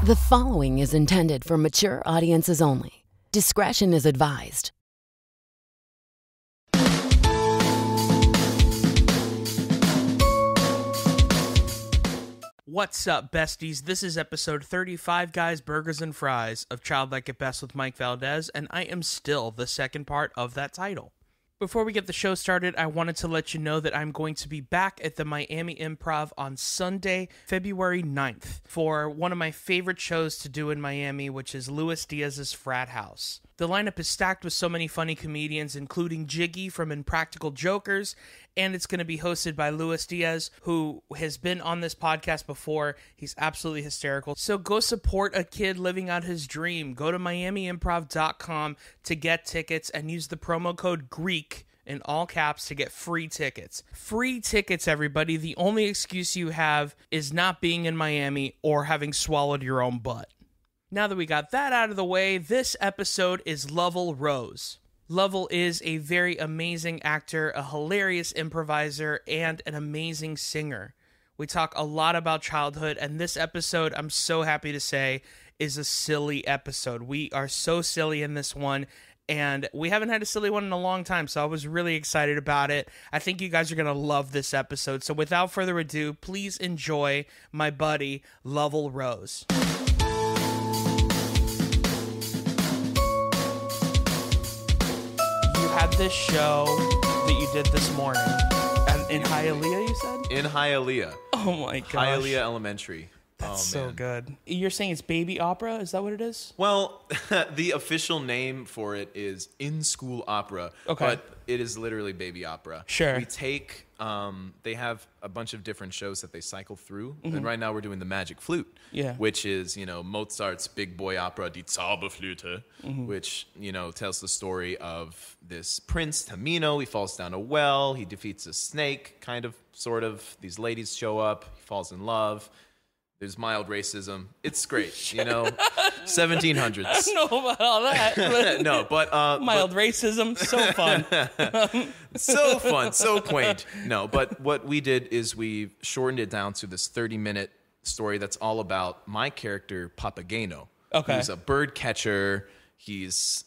The following is intended for mature audiences only. Discretion is advised. What's up, besties? This is episode 35, Guys, Burgers, and Fries of Childlike at Best with Mike Valdez, and I am still the second part of that title. Before we get the show started, I wanted to let you know that I'm going to be back at the Miami Improv on Sunday, February 9th, for one of my favorite shows to do in Miami, which is Luis Diaz's Frat House. The lineup is stacked with so many funny comedians, including Jiggy from Impractical Jokers, and it's going to be hosted by Luis Diaz, who has been on this podcast before. He's absolutely hysterical. So go support a kid living out his dream. Go to miamiimprov.com to get tickets and use the promo code GREEK in all caps to get free tickets. Free tickets, everybody. The only excuse you have is not being in Miami or having swallowed your own butt. Now that we got that out of the way, this episode is Lovell Rose. Lovell is a very amazing actor, a hilarious improviser, and an amazing singer. We talk a lot about childhood, and this episode, I'm so happy to say, is a silly episode. We are so silly in this one, and we haven't had a silly one in a long time, so I was really excited about it. I think you guys are going to love this episode. So without further ado, please enjoy my buddy, Lovell Rose. Had this show that you did this morning in Hialeah, you said? In Hialeah. Oh my gosh. Hialeah Elementary. That's so good. You're saying it's baby opera? Is that what it is? Well, the official name for it is in-school opera, but it is literally baby opera. Sure. We take, they have a bunch of different shows that they cycle through, and right now we're doing the Magic Flute, which is, Mozart's big boy opera, Die Zauberflöte, which, tells the story of this prince, Tamino. He falls down a well, he defeats a snake, kind of, sort of. These ladies show up, he falls in love. There's mild racism. It's great, 1700s. I don't know about all that. But no, but mild racism, so fun. So fun, so quaint. No, but what we did is we shortened it down to this 30-minute story that's all about my character, Papageno. Okay. He's a bird catcher. He's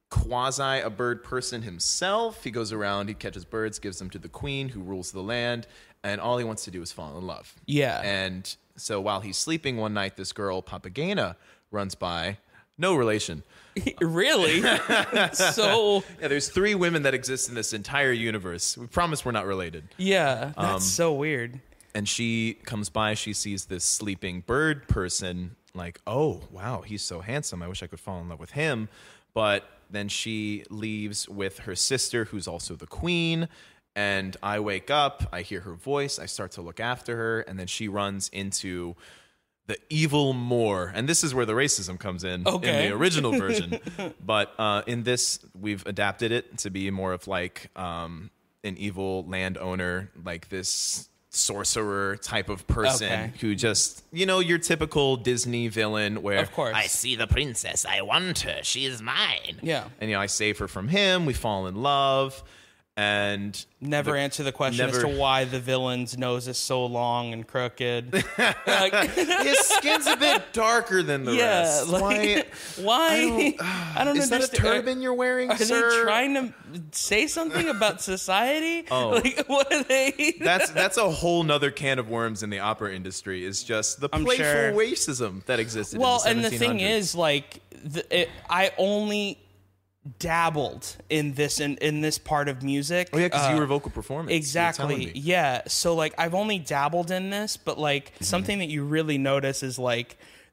quasi a bird person himself. He goes around, he catches birds, gives them to the queen who rules the land, and all he wants to do is fall in love. Yeah. And so while he's sleeping one night, this girl, Papagena, runs by. No relation. Really? So... Yeah, there's 3 women that exist in this entire universe. We promise we're not related. Yeah, that's so weird. And she comes by, she sees this sleeping bird person, like, oh, wow, he's so handsome. I wish I could fall in love with him. But then she leaves with her sister, who's also the queen. And I wake up, I hear her voice, I start to look after her, and then she runs into the evil Moor. And this is where the racism comes in the original version. But in this, we've adapted it to be more of like an evil landowner, like this sorcerer type of person who just, your typical Disney villain where, of course, I see the princess, I want her, she is mine. Yeah. And, I save her from him, we fall in love. And never answer the question as to why the villain's nose is so long and crooked. His skin's a bit darker than the rest. Why? I don't is understand. That a turban you're wearing, sir? Are they trying to say something about society? Oh, what are they? That's a whole nother can of worms in the opera industry. Is just the playful racism that existed. Well, in the 1700s. And the thing is, I only dabbled in this part of music. Oh yeah, because you were vocal performance. Exactly. Yeah. So I've only dabbled in this, but something that you really notice is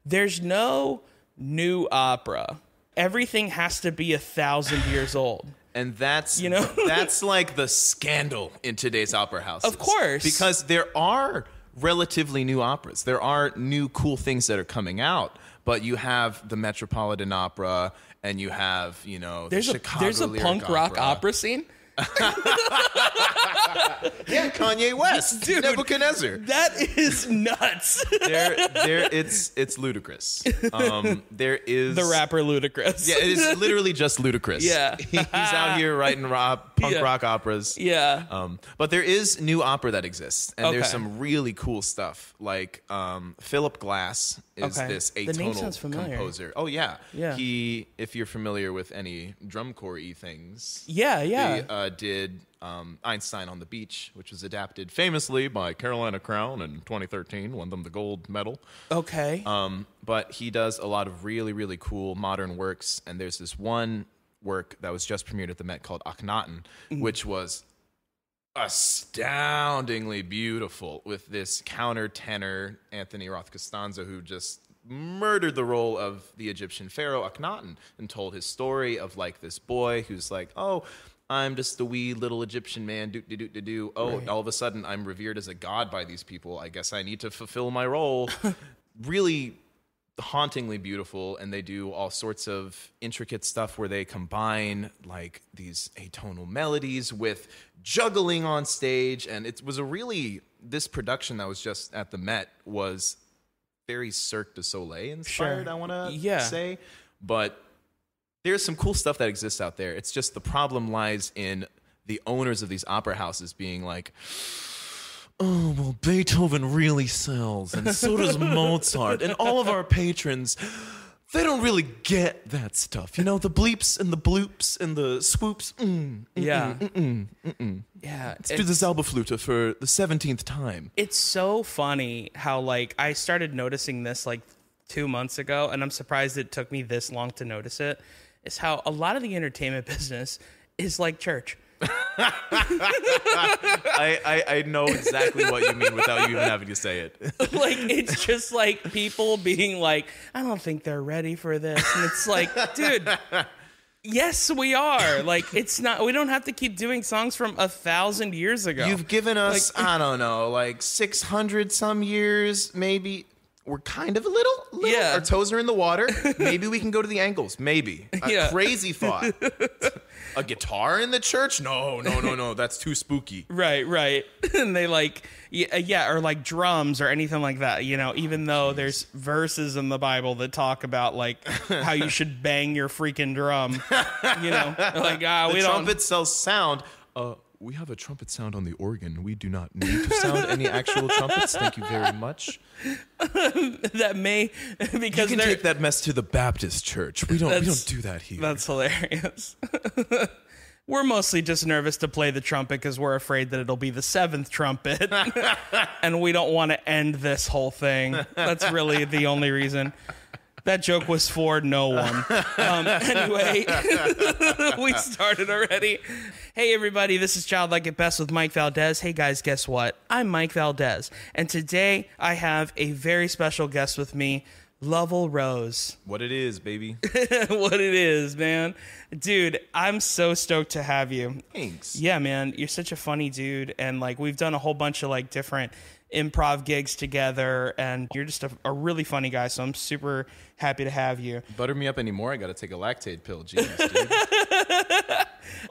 there's no new opera. Everything has to be 1,000 years old. And that's that's like the scandal in today's opera houses. Of course. Because there are relatively new operas. There are new cool things that are coming out, but you have the Metropolitan Opera and you have, the Chicago there's a Lyric punk rock Opera. opera scene? Yeah, Kanye West, Dude. Nebuchadnezzar. That is nuts. It's ludicrous. There is The rapper Ludacris. Yeah, it is literally just ludicrous. Yeah. He's out here writing punk rock operas. Yeah. But there is new opera that exists, and there's Okay. some really cool stuff. Like Philip Glass is Okay. this The name sounds atonal familiar. composer. Oh yeah, Yeah. He, if you're familiar with any drum corps-y things, Yeah. he did Einstein on the Beach, which was adapted famously by Carolina Crown in 2013, won them the gold medal. Okay. But he does a lot of really, really cool modern works. And there's this one work that was just premiered at the Met called Akhenaten, which was astoundingly beautiful with this countertenor, Anthony Roth Costanzo, who just murdered the role of the Egyptian pharaoh Akhenaten and told his story of like this boy who's like, oh, I'm just a wee little Egyptian man, do. Oh, Right. all of a sudden I'm revered as a god by these people. I guess I need to fulfill my role. Really hauntingly beautiful, and they do all sorts of intricate stuff where they combine like these atonal melodies with juggling on stage, and it was this production that was just at the Met was very Cirque du Soleil inspired, Sure. I want to Yeah. say, but there's some cool stuff that exists out there. It's just the problem lies in the owners of these opera houses being like, oh, well, Beethoven really sells, and so does Mozart, and all of our patrons, they don't really get that stuff. You know, the bleeps and the bloops and the swoops. Yeah. Yeah. Let's do the Zauberflute for the 17th time. It's so funny how, like, I started noticing this, like, 2 months ago, and I'm surprised it took me this long to notice it, is how a lot of the entertainment business is like church. I know exactly what you mean without you even having to say it. Like, it's just like people being like, I don't think they're ready for this. And it's like, dude, yes, we are. Like, it's not, we don't have to keep doing songs from 1,000 years ago. You've given us, I don't know, like 600 some years, maybe. We're kind of a little. Yeah. Our toes are in the water. Maybe we can go to the ankles. Maybe. Yeah. Crazy thought. A guitar in the church? No. That's too spooky. Right. And they like, yeah, or like drums or anything like that, you know, even though there's verses in the Bible that talk about like how you should bang your freaking drum, you know, like, The we don't. trumpet sells sound. We have a trumpet sound on the organ. We do not need to sound any actual trumpets. Thank you very much. That may, You because can they're, take that mess to the Baptist church. We don't do that here. that's hilarious. We're mostly just nervous to play the trumpet because we're afraid that it'll be the 7th trumpet. And we don't want to end this whole thing. That's really the only reason. That joke was for no one. Anyway, we started already. Hey, everybody, this is Childlike at Best with Mike Valdez. Hey, guys, guess what? I'm Mike Valdez. And today I have a very special guest with me, Lovell Rose. What it is, baby. What it is, man. Dude, I'm so stoked to have you. Thanks. Yeah, man, you're such a funny dude. And, like, we've done a whole bunch of, like, different improv gigs together, and you're just a really funny guy, so I'm super happy to have you. Butter me up anymore. I got to take a lactate pill. Jeez, dude.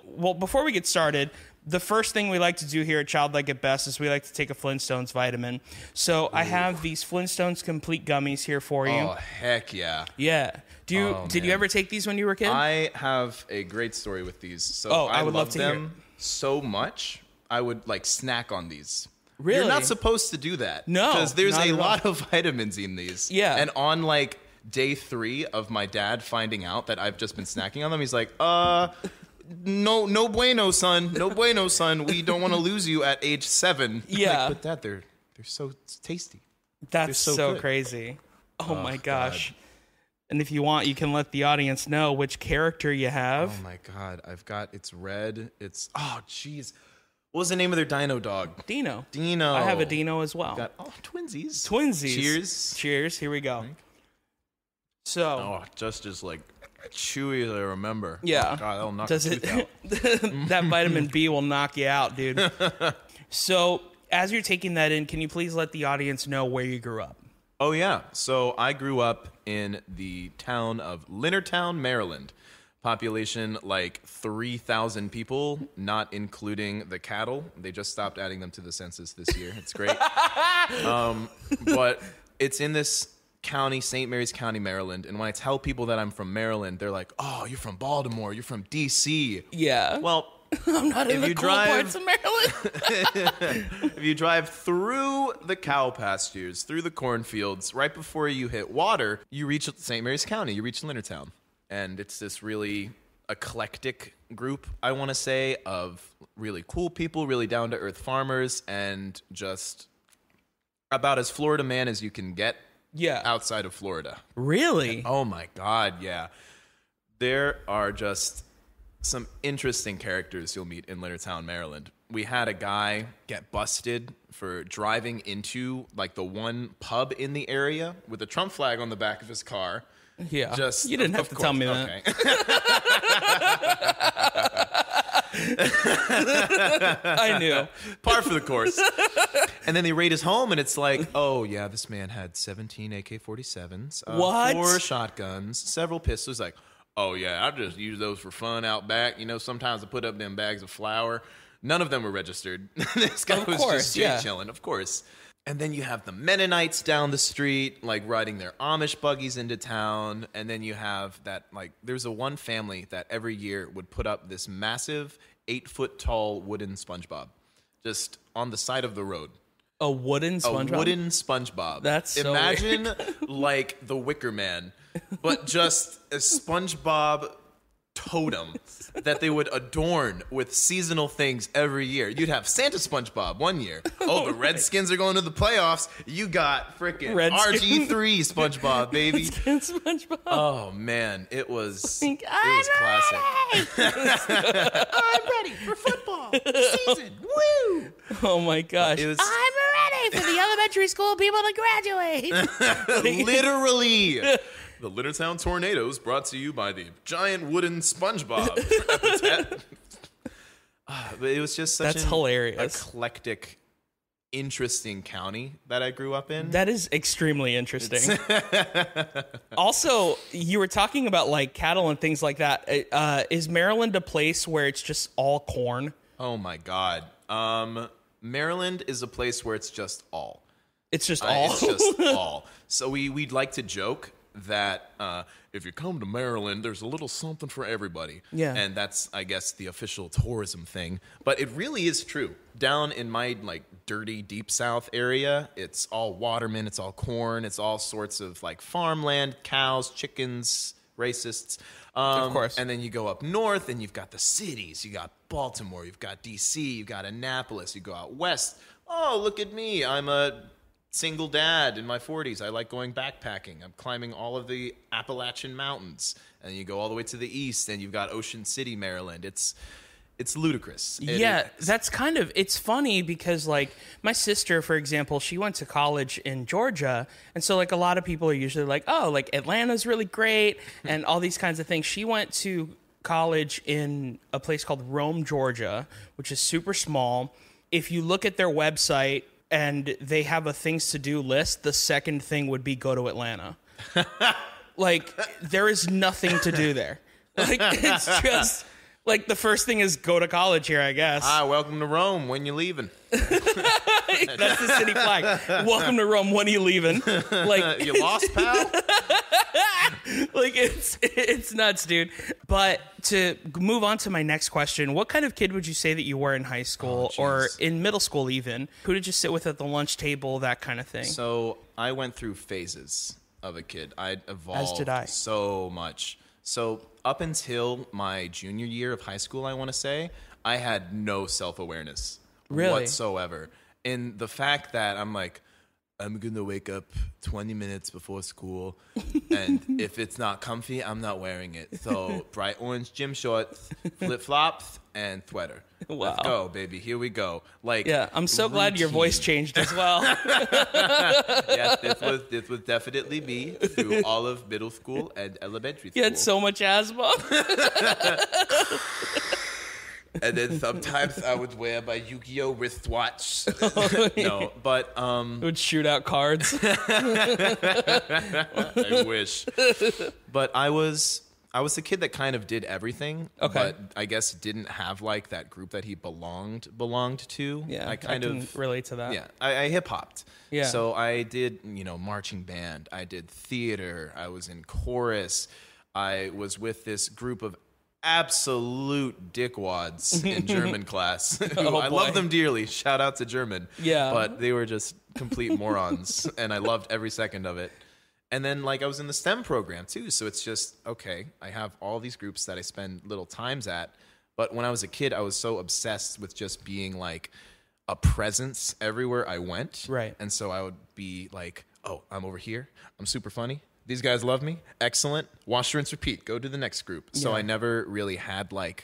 Well, before we get started, the first thing we like to do here at Childlike at Best is we like to take a Flintstones vitamin. So I have these Flintstones Complete Gummies here for you. Oh, heck yeah. Yeah. Did you man. ever take these when you were a kid? I have a great story with these. So I would love to hear them so much. I would like snack on these. Really? You're not supposed to do that. No, Because there's not a at all. lot of vitamins in these. Yeah. And on like day 3 of my dad finding out that I've just been snacking on them, he's like, no bueno, son. No bueno, son. We don't want to lose you at age 7. Yeah. Like, but Dad, they're so tasty. That's so so good. crazy. Oh my God. gosh. And if you want, you can let the audience know which character you have. Oh my God. It's red. Jeez. What was the name of their dino dog? Dino. Dino. I have a Dino as well. Twinsies. Twinsies. Cheers. Cheers. Here we go. So, Oh, just like chewy as I remember. Yeah. Oh, God, that'll knock does a it? tooth out. That vitamin B will knock you out, dude. So, as you're taking that in, can you please let the audience know where you grew up? Oh, yeah. So I grew up in the town of Leonardtown, Maryland. Population like 3,000 people, not including the cattle. They just stopped adding them to the census this year. It's great. But it's in this county, St. Mary's County, Maryland. And when I tell people that I'm from Maryland, they're like, oh, you're from Baltimore, you're from D.C. Yeah. Well, I'm not in the cool parts of Maryland. if you drive through the cow pastures, through the cornfields, right before you hit water, you reach St. Mary's County, you reach Leonardtown. And it's this really eclectic group, I want to say, of really cool people, really down-to-earth farmers, and just about as Florida man as you can get outside of Florida. Really? Oh, my God, yeah. There are just some interesting characters you'll meet in Leonardtown, Maryland. We had a guy get busted for driving into, like, the one pub in the area with a Trump flag on the back of his car. Yeah. Just, you didn't have to tell me that. I knew. Par for the course. And then they raid his home, and it's like, oh, yeah, this man had 17 AK-47s, what? 4 shotguns, several pistols. Like, oh, yeah, I just use those for fun out back. You know, sometimes I put up them bags of flour. None of them were registered. This guy was just chilling, of course. And then you have the Mennonites down the street, like riding their Amish buggies into town. And then you have that, like, there's a one family that every year would put up this massive 8-foot-tall wooden SpongeBob just on the side of the road. A wooden SpongeBob? A wooden SpongeBob. That's so Imagine weird. like the Wicker Man, but just a SpongeBob totem that they would adorn with seasonal things every year. You'd have Santa SpongeBob one year. Oh, the Redskins are going to the playoffs. You got freaking RG3 SpongeBob, baby. SpongeBob. Oh man, it was classic. I'm ready for football season. Woo! Oh my gosh. I'm ready for the elementary school people to graduate. Literally. The Leonardtown Tornadoes brought to you by the giant wooden SpongeBob epithet. But it was just such an hilarious, eclectic, interesting county that I grew up in. That is extremely interesting. Also, you were talking about like cattle and things like that. Is Maryland a place where it's just all corn? Oh my God. Maryland is a place where it's just all. It's just all? It's just all. So we'd like to joke that if you come to Maryland, there's a little something for everybody. Yeah. And that's, I guess, the official tourism thing. But it really is true. Down in my, like, dirty, deep south area, it's all watermen, it's all corn, it's all sorts of, like, farmland, cows, chickens, racists. Of course. And then you go up north, and you've got the cities. You got Baltimore, you've got D.C., you've got Annapolis. You go out west. Oh, look at me. I'm a single dad in my 40s. I like going backpacking. I'm climbing all of the Appalachian Mountains. And you go all the way to the east, and you've got Ocean City, Maryland. It's ludicrous. That's kind of, it's funny because, like, my sister, for example, she went to college in Georgia. And so, like, a lot of people are usually like, oh, like, Atlanta's really great and all these kinds of things. She went to college in a place called Rome, Georgia, which is super small. If you look at their website, and they have a things to do list, the second thing would be go to Atlanta. Like, there is nothing to do there. Like, it's just, like, the first thing is go to college here, I guess. Hi, welcome to Rome. When you leaving? That's the city flag. Welcome to Rome. When are you leaving? Like, you lost, pal? Like, it's nuts, dude. But to move on to my next question, what kind of kid would you say that you were in high school or in middle school even? Who did you sit with at the lunch table, that kind of thing? So I went through phases of a kid. I evolved As did I. so much. So up until my junior year of high school, I want to say, I had no self-awareness whatsoever. In the fact that I'm like, I'm going to wake up 20 minutes before school, and if it's not comfy, I'm not wearing it. So bright orange gym shorts, flip-flops, and sweater. Wow. Let's go, baby. Here we go. Like, yeah, I'm so glad your voice changed as well. Yes, this was definitely me through all of middle school and elementary school. You had so much asthma. And then sometimes I would wear my Yu-Gi-Oh wristwatch. No, but Would shoot out cards. I wish. But I was I was the kid that kind of did everything, Okay. but I guess didn't have like that group that he belonged to. Yeah, I can relate to that. Yeah, I hip hopped. Yeah. So I did, marching band. I did theater. I was in chorus. I was with this group of absolute dickwads in German class. Who I boy. love them dearly. Shout out to German. Yeah. But they were just complete morons, and I loved every second of it. And then, I was in the STEM program, too. So it's just, okay, I have all these groups that I spend little times at. But when I was a kid, I was so obsessed with just being, a presence everywhere I went. Right. And so I would be like, oh, I'm over here. I'm super funny. These guys love me. Excellent. Wash, rinse, repeat. Go to the next group. So Yeah. I never really had, I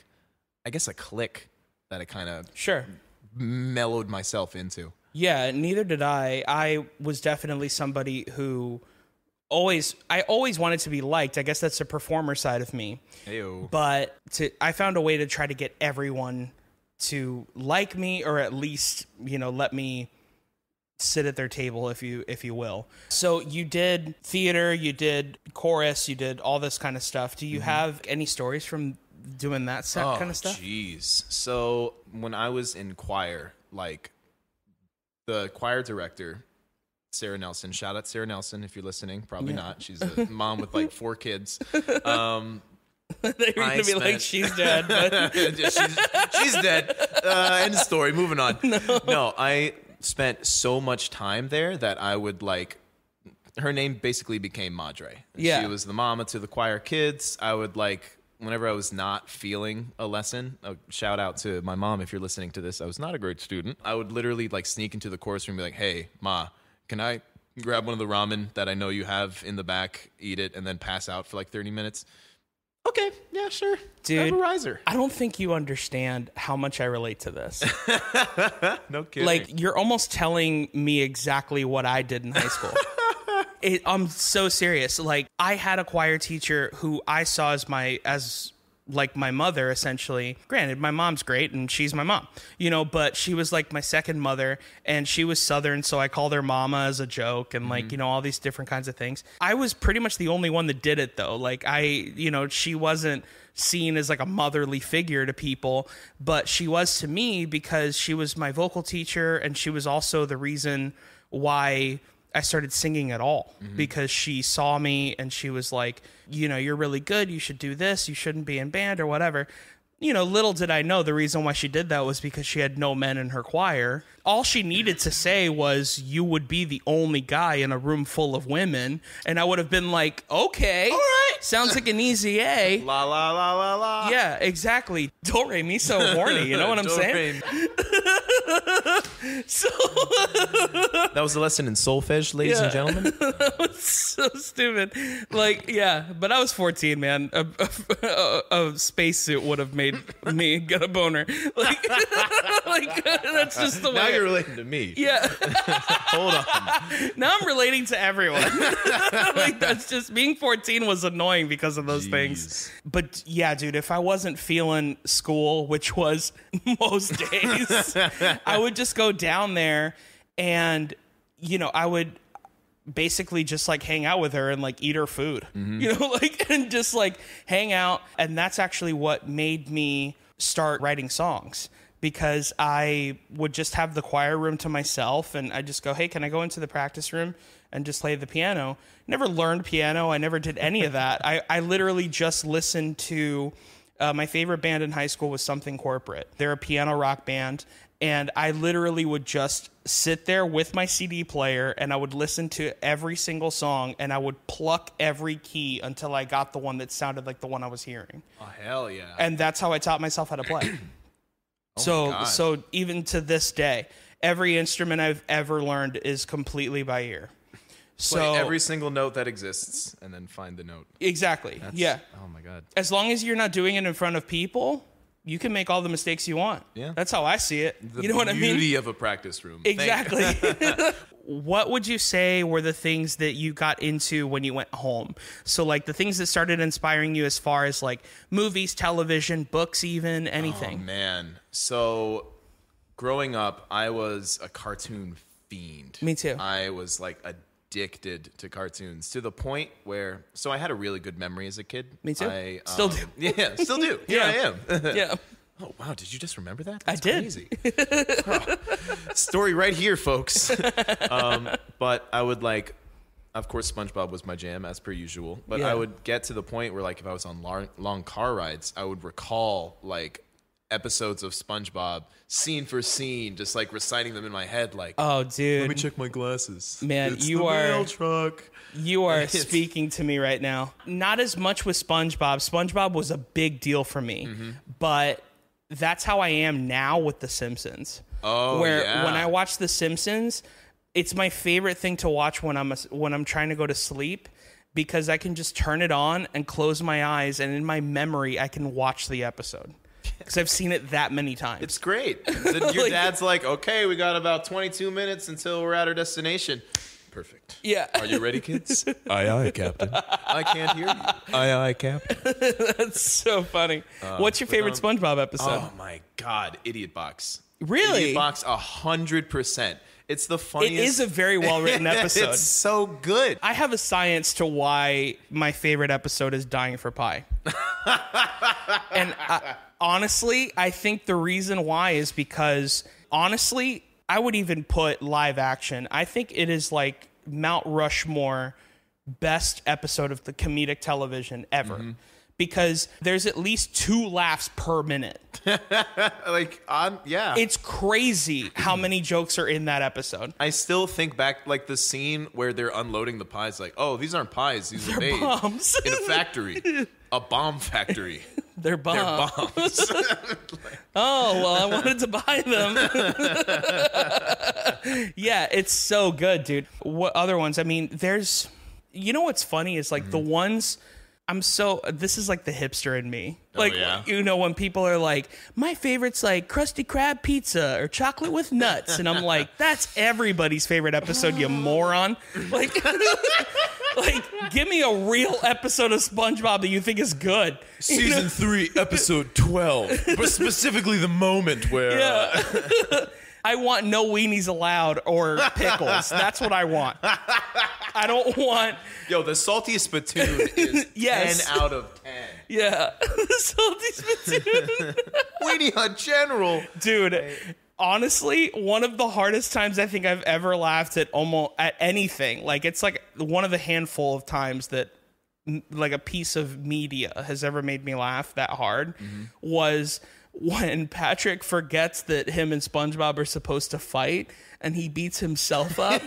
guess a clique that I kind of Sure. mellowed myself into. Yeah, neither did I. I was definitely somebody who I always wanted to be liked. I guess that's the performer side of me. Heyo. But I found a way to try to get everyone to like me, or at least, let me sit at their table, if you will. So you did theater, you did chorus, you did all this kind of stuff. Do you have any stories from doing that kind of stuff? Jeez. So when I was in choir, the choir director, Sarah Nelson, shout out Sarah Nelson if you're listening. Probably not. She's a mom with 4 kids. They're going to be like, she's dead. But she's dead. End of story. Moving on. No, I spent so much time there that I would her name basically became Madre. Yeah. She was the mama to the choir kids. I would whenever I was not feeling a lesson, shout out to my mom if you're listening to this. I was not a great student. I would literally sneak into the chorus room and be like, hey, Ma, can I grab one of the ramen that I know you have in the back, eat it, and then pass out for 30 minutes? Okay, yeah, sure. Dude, Grab a riser. I don't think you understand how much I relate to this. No kidding. You're almost telling me exactly what I did in high school. I'm so serious. I had a choir teacher who I saw as my mother, essentially. Granted, my mom's great and she's my mom, but she was my second mother, and she was Southern, so I called her mama as a joke, and all these different kinds of things. I was pretty much the only one that did it, though. She wasn't seen as a motherly figure to people, but she was to me because she was my vocal teacher, and she was also the reason why I started singing at all, because she saw me and she was like, you're really good. You should do this. You shouldn't be in band or whatever. Little did I know the reason why she did that was because she had no men in her choir. All she needed to say was, you would be the only guy in a room full of women. And I would have been like, okay, all right, sounds like an easy A. La la la la la. Yeah, exactly. Do re mi so horny. You know what I'm saying? So that was a lesson in solfege, ladies and gentlemen. so stupid. But I was 14, man. A spacesuit would have made me get a boner. That's just the way. Now you're relating to me. Yeah. Hold on. Now I'm relating to everyone. That's just, being 14 was annoying because of those things. But yeah, dude, if I wasn't feeling school, which was most days, I would just go down there and, I would basically just hang out with her and eat her food, and just hang out. And that's actually what made me start writing songs, because I would just have the choir room to myself, and I just go, hey, can I go into the practice room and just play the piano? Never learned piano. I never did any of that. I literally just listened to my favorite band in high school was Something Corporate. They're a piano rock band. And I literally would just sit there with my CD player, and I would listen to every single song, and I would pluck every key until I got the one that sounded like the one I was hearing. Oh, hell yeah. And that's how I taught myself how to play. So even to this day, every instrument I've ever learned is completely by ear. Play every single note that exists and then find the note. Exactly. Yeah. Oh, my God. As long as you're not doing it in front of people, you can make all the mistakes you want. Yeah. That's how I see it. You know what I mean? The beauty of a practice room. Exactly. What would you say were the things that you got into when you went home? So the things that started inspiring you as far as movies, television, books, even anything. Oh, man. So growing up, I was a cartoon fiend. Me too. I was addicted to cartoons to the point where, so I had a really good memory as a kid. Me too. I Still do. Yeah, still do. Here I am. Yeah. Oh, wow. Did you just remember that? I That's did. Crazy. Oh, story right here, folks. But I would like, of course, SpongeBob was my jam as per usual. But Yeah. I would get to the point where, like, if I was on long car rides, I would recall, like, episodes of SpongeBob scene for scene, just like reciting them in my head. Like, Oh, dude. let me check my glasses. Man, it's you the are- mail truck. You are It's- speaking to me right now. Not as much with SpongeBob. SpongeBob was a big deal for me, but that's how I am now with The Simpsons. Oh, where yeah. when I watch The Simpsons, it's my favorite thing to watch when I'm trying to go to sleep, because I can just turn it on and close my eyes, and in my memory I can watch the episode because I've seen it that many times. It's great. Then your Like- dad's like, okay, we got about 22 minutes until we're at our destination. Perfect. Yeah. Are you ready, kids? Aye, aye, Captain. I can't hear you. Aye, aye, Captain. That's so funny. What's your favorite SpongeBob episode? Oh, my God. Idiot Box. Really? Idiot Box, 100%. It's the It funniest. is a very well written episode. It's so good. I have a science to why my favorite episode is Dying for Pie. And honestly, I think the reason why is because, honestly, I would even put live action. I think it is like Mount Rushmore best episode of the comedic television ever. Because there's at least 2 laughs per minute. Like, yeah. It's crazy how many jokes are in that episode. I still think back, like, the scene where they're unloading the pies. Like, oh, these aren't pies. These are made bombs. in a factory. A bomb factory. They're They're bombs. bombs. Oh, well, I wanted to buy them. Yeah, it's so good, dude. What other ones? I mean, there's, you know what's funny is like the ones, this is like the hipster in me. Like, yeah? you know, when people are like, my favorite's like Krusty Krab pizza or chocolate with nuts. And I'm like, that's everybody's favorite episode, you moron. Like, like, give me a real episode of SpongeBob that you think is good. You know? 3, episode 12. But specifically the moment where... Yeah. I want no weenies allowed or pickles. That's what I want. I don't want. Yo, the salty spittoon is Yes. 10 out of 10. Yeah. Salty spittoon. Weenie Hut General. Dude, honestly, one of the hardest times I think I've ever laughed at anything. Like, it's like one of the handful of times that like a piece of media has ever made me laugh that hard was when Patrick forgets that him and SpongeBob are supposed to fight and he beats himself up.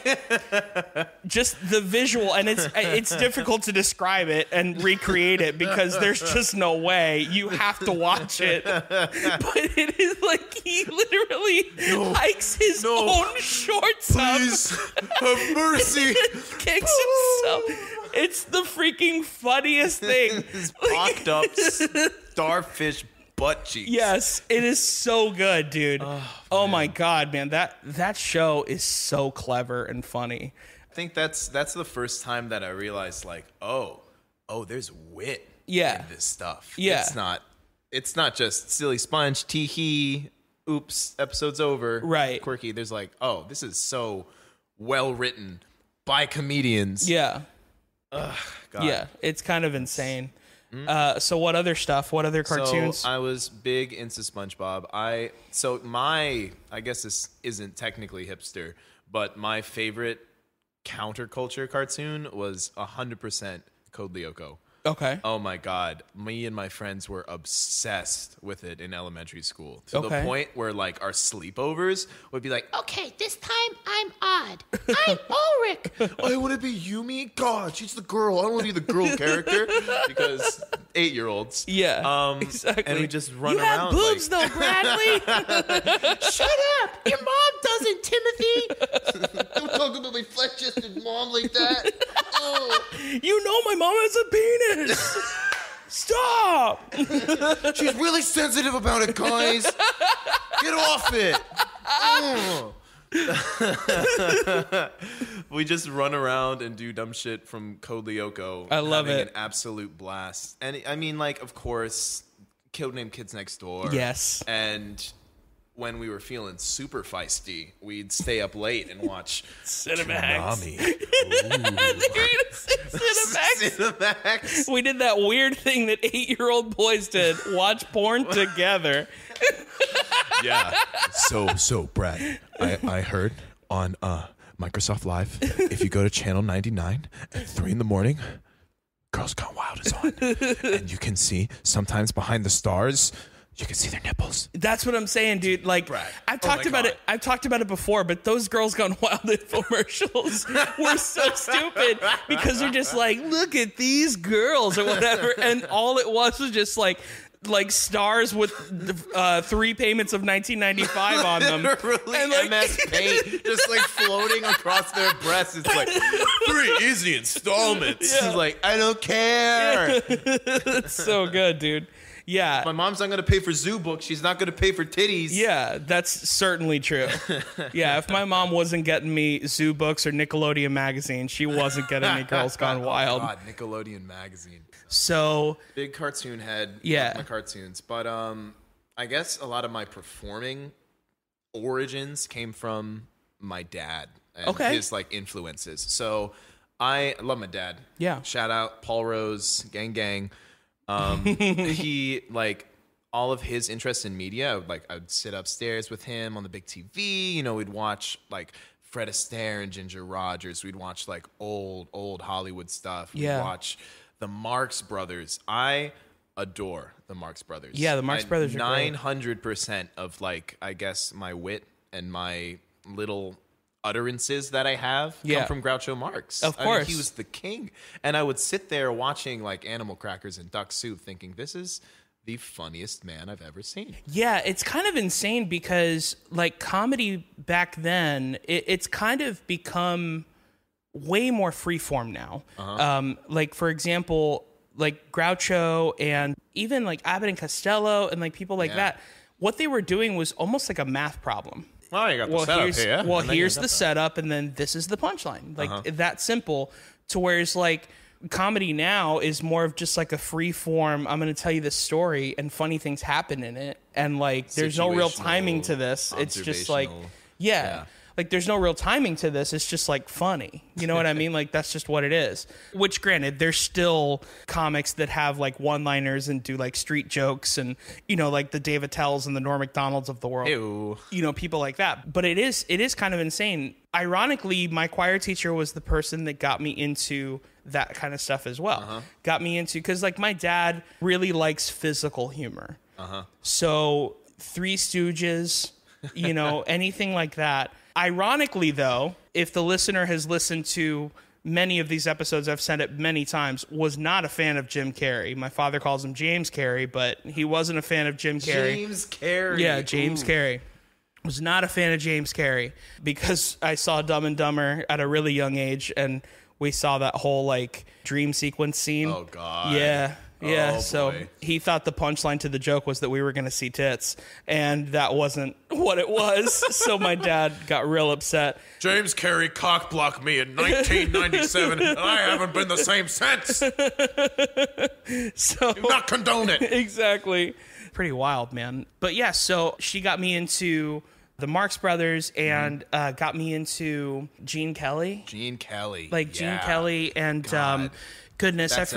Just the visual, and it's difficult to describe it and recreate it because there's just no way. You have to watch it. But it is like he literally hikes his own shorts Please have mercy. up, kicks himself. It's the freaking funniest thing. Pocked up starfish butt cheeks. Yes, it is so good, dude. Oh my god, man, that show is so clever and funny. I think that's the first time that I realized, like, oh, there's wit Yeah. in this stuff. Yeah. It's not just silly sponge, tee hee, oops, episode's over. Right. Quirky. There's like, oh, this is so well written by comedians. Yeah, God. yeah, it's kind of insane. So what other stuff? What other cartoons? So I was big into SpongeBob. I guess this isn't technically hipster, but my favorite counterculture cartoon was 100% Code Lyoko. Okay. Oh my God. Me and my friends were obsessed with it in elementary school to the Okay. point where like our sleepovers would be like, Okay, this time I'm odd. I'm Ulrich. I want to be Yumi. God, she's the girl. I don't want to be the girl character because 8-year-olds. Yeah, exactly. And we just run you around have boobs like, though, Bradley. Shut up. Your mom doesn't, Timothy. don't talk about my flesh-chested mom like that. Oh. You know my mom has a penis. Stop. She's really sensitive about it, guys. Get off it. We just run around and do dumb shit from Code Lyoko. I love having it. An absolute blast. And I mean, like, of course, Codename Kids Next Door. Yes. And when we were feeling super feisty, we'd stay up late and watch Cinemax. Cinemax. We did that weird thing that 8-year-old boys did. Watch porn together. Yeah. So Brad, I heard on Microsoft Live, if you go to channel 99 at 3 a.m, Girls Gone Wild is on. And you can see sometimes behind the stars, you can see their nipples. That's what I'm saying, dude. Like, Brad. I've talked about it. I've talked about it before, but those Girls Gone Wild infomercials were so stupid because they're just like, look at these girls or whatever, and all it was just like stars with 3 payments of $19.95 on them. Literally, and like, MS Paint just like floating across their breasts. It's like 3 easy installments. Yeah. He's like, I don't care. it's so good, dude. Yeah. My mom's not going to pay for Zoo Book. She's not going to pay for titties. Yeah, that's certainly true. Yeah, if my mom wasn't getting me Zoo Books or Nickelodeon magazine, she wasn't getting me Girls Gone Wild. Oh God, Nickelodeon magazine. So Big cartoon head. Yeah. Love my cartoons. But I guess a lot of my performing origins came from my dad and his like influences. So I love my dad. Yeah. Shout out Paul Rose, gang. He like all of his interest in media. I'd sit upstairs with him on the big TV. You know, we'd watch like Fred Astaire and Ginger Rogers. We'd watch like old Hollywood stuff. We'd watch the Marx Brothers. I adore the Marx Brothers. Yeah, the Marx Brothers are great. 900% of like, I guess, my wit and my little utterances that I have come from Groucho Marx. Of course. He was the king. And I would sit there watching like Animal Crackers and Duck Soup thinking, this is the funniest man I've ever seen. Yeah, it's kind of insane because like comedy back then, it's kind of become way more freeform now. Like for example, like Groucho and even like Abbott and Costello and like people like that, what they were doing was almost like a math problem. Well, you got the setup here. Well, here's the setup, and then this is the punchline. Like that simple. To whereas like comedy now is more of just like a free form. I'm going to tell you this story, and funny things happen in it, and like there's no real timing to this. It's just like like there's no real timing to this. It's just like funny. You know what I mean? Like that's just what it is. Which granted, there's still comics that have like one-liners and do like street jokes and, you know, like the Dave Attell's and the Norm Macdonalds of the world. Ew. You know, people like that. But it is kind of insane. Ironically, my choir teacher was the person that got me into that kind of stuff as well. Got me into, because like my dad really likes physical humor. So Three Stooges, you know, anything like that. Ironically, though, if the listener has listened to many of these episodes, I've said it many times, was not a fan of Jim Carrey. My father calls him James Carrey, but he wasn't a fan of Jim Carrey. James Carrey. Yeah, James Carrey. Was not a fan of James Carrey because I saw Dumb and Dumber at a really young age, and we saw that whole, like, dream sequence scene. Oh, God. Yeah. Yeah, so boy. he thought the punchline to the joke was that we were going to see tits, and that wasn't what it was. So my dad got real upset. James Carrey cockblocked me in 1997, and I haven't been the same since. So Do not condone it. Exactly. Pretty wild, man. But yeah, so she got me into the Marx Brothers and got me into Gene Kelly. Gene Kelly. Like Gene Kelly and... goodness, That's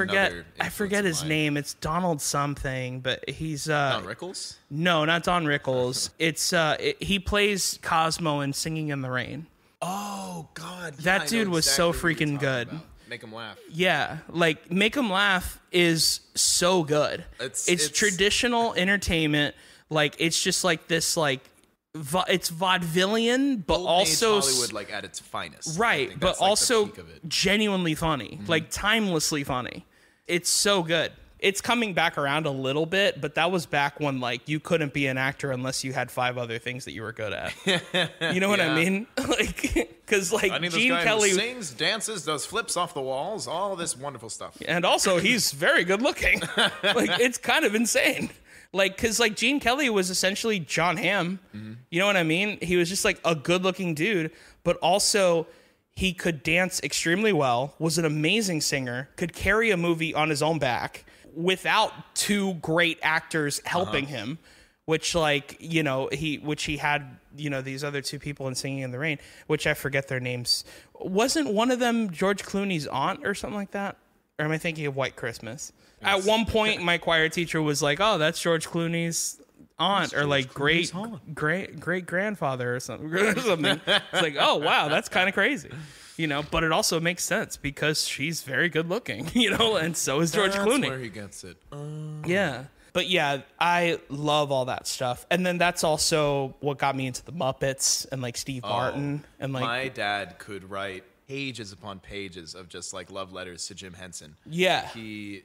I forget his name. It's Donald something, but he's Don Rickles? No, not Don Rickles. It's he plays Cosmo in Singing in the Rain. Oh God, That dude was so freaking good. Make him laugh. Yeah, like Make 'Em Laugh is so good. It's traditional entertainment. Like it's just like this like it's vaudevillian, but Old also Hollywood, like at its finest, right? But that's, like, also the peak of it. genuinely funny, like timelessly funny. It's so good. It's coming back around a little bit, but that was back when like you couldn't be an actor unless you had 5 other things that you were good at. You know what I mean? Like, because like I need Gene this guy Kelly who sings, dances, does flips off the walls, all this wonderful stuff. and also he's very good looking. Like it's kind of insane. Like, because, like, Gene Kelly was essentially John Hamm. You know what I mean? He was just, like, a good-looking dude, but also he could dance extremely well, was an amazing singer, could carry a movie on his own back without 2 great actors helping him, which like, you know, he had, you know, these other two people in Singing in the Rain, which I forget their names. Wasn't one of them George Clooney's aunt or something like that? Or am I thinking of White Christmas? At one point, my choir teacher was like, "Oh, that's George Clooney's aunt, or like great grandfather or something." It's like, oh wow, that's kind of crazy, you know. But it also makes sense because she's very good looking, you know, and so is George Clooney. That's where he gets it. Yeah. But yeah, I love all that stuff. And then that's also what got me into the Muppets and like Steve Martin and like my dad could write pages upon pages of just like love letters to Jim Henson. Yeah.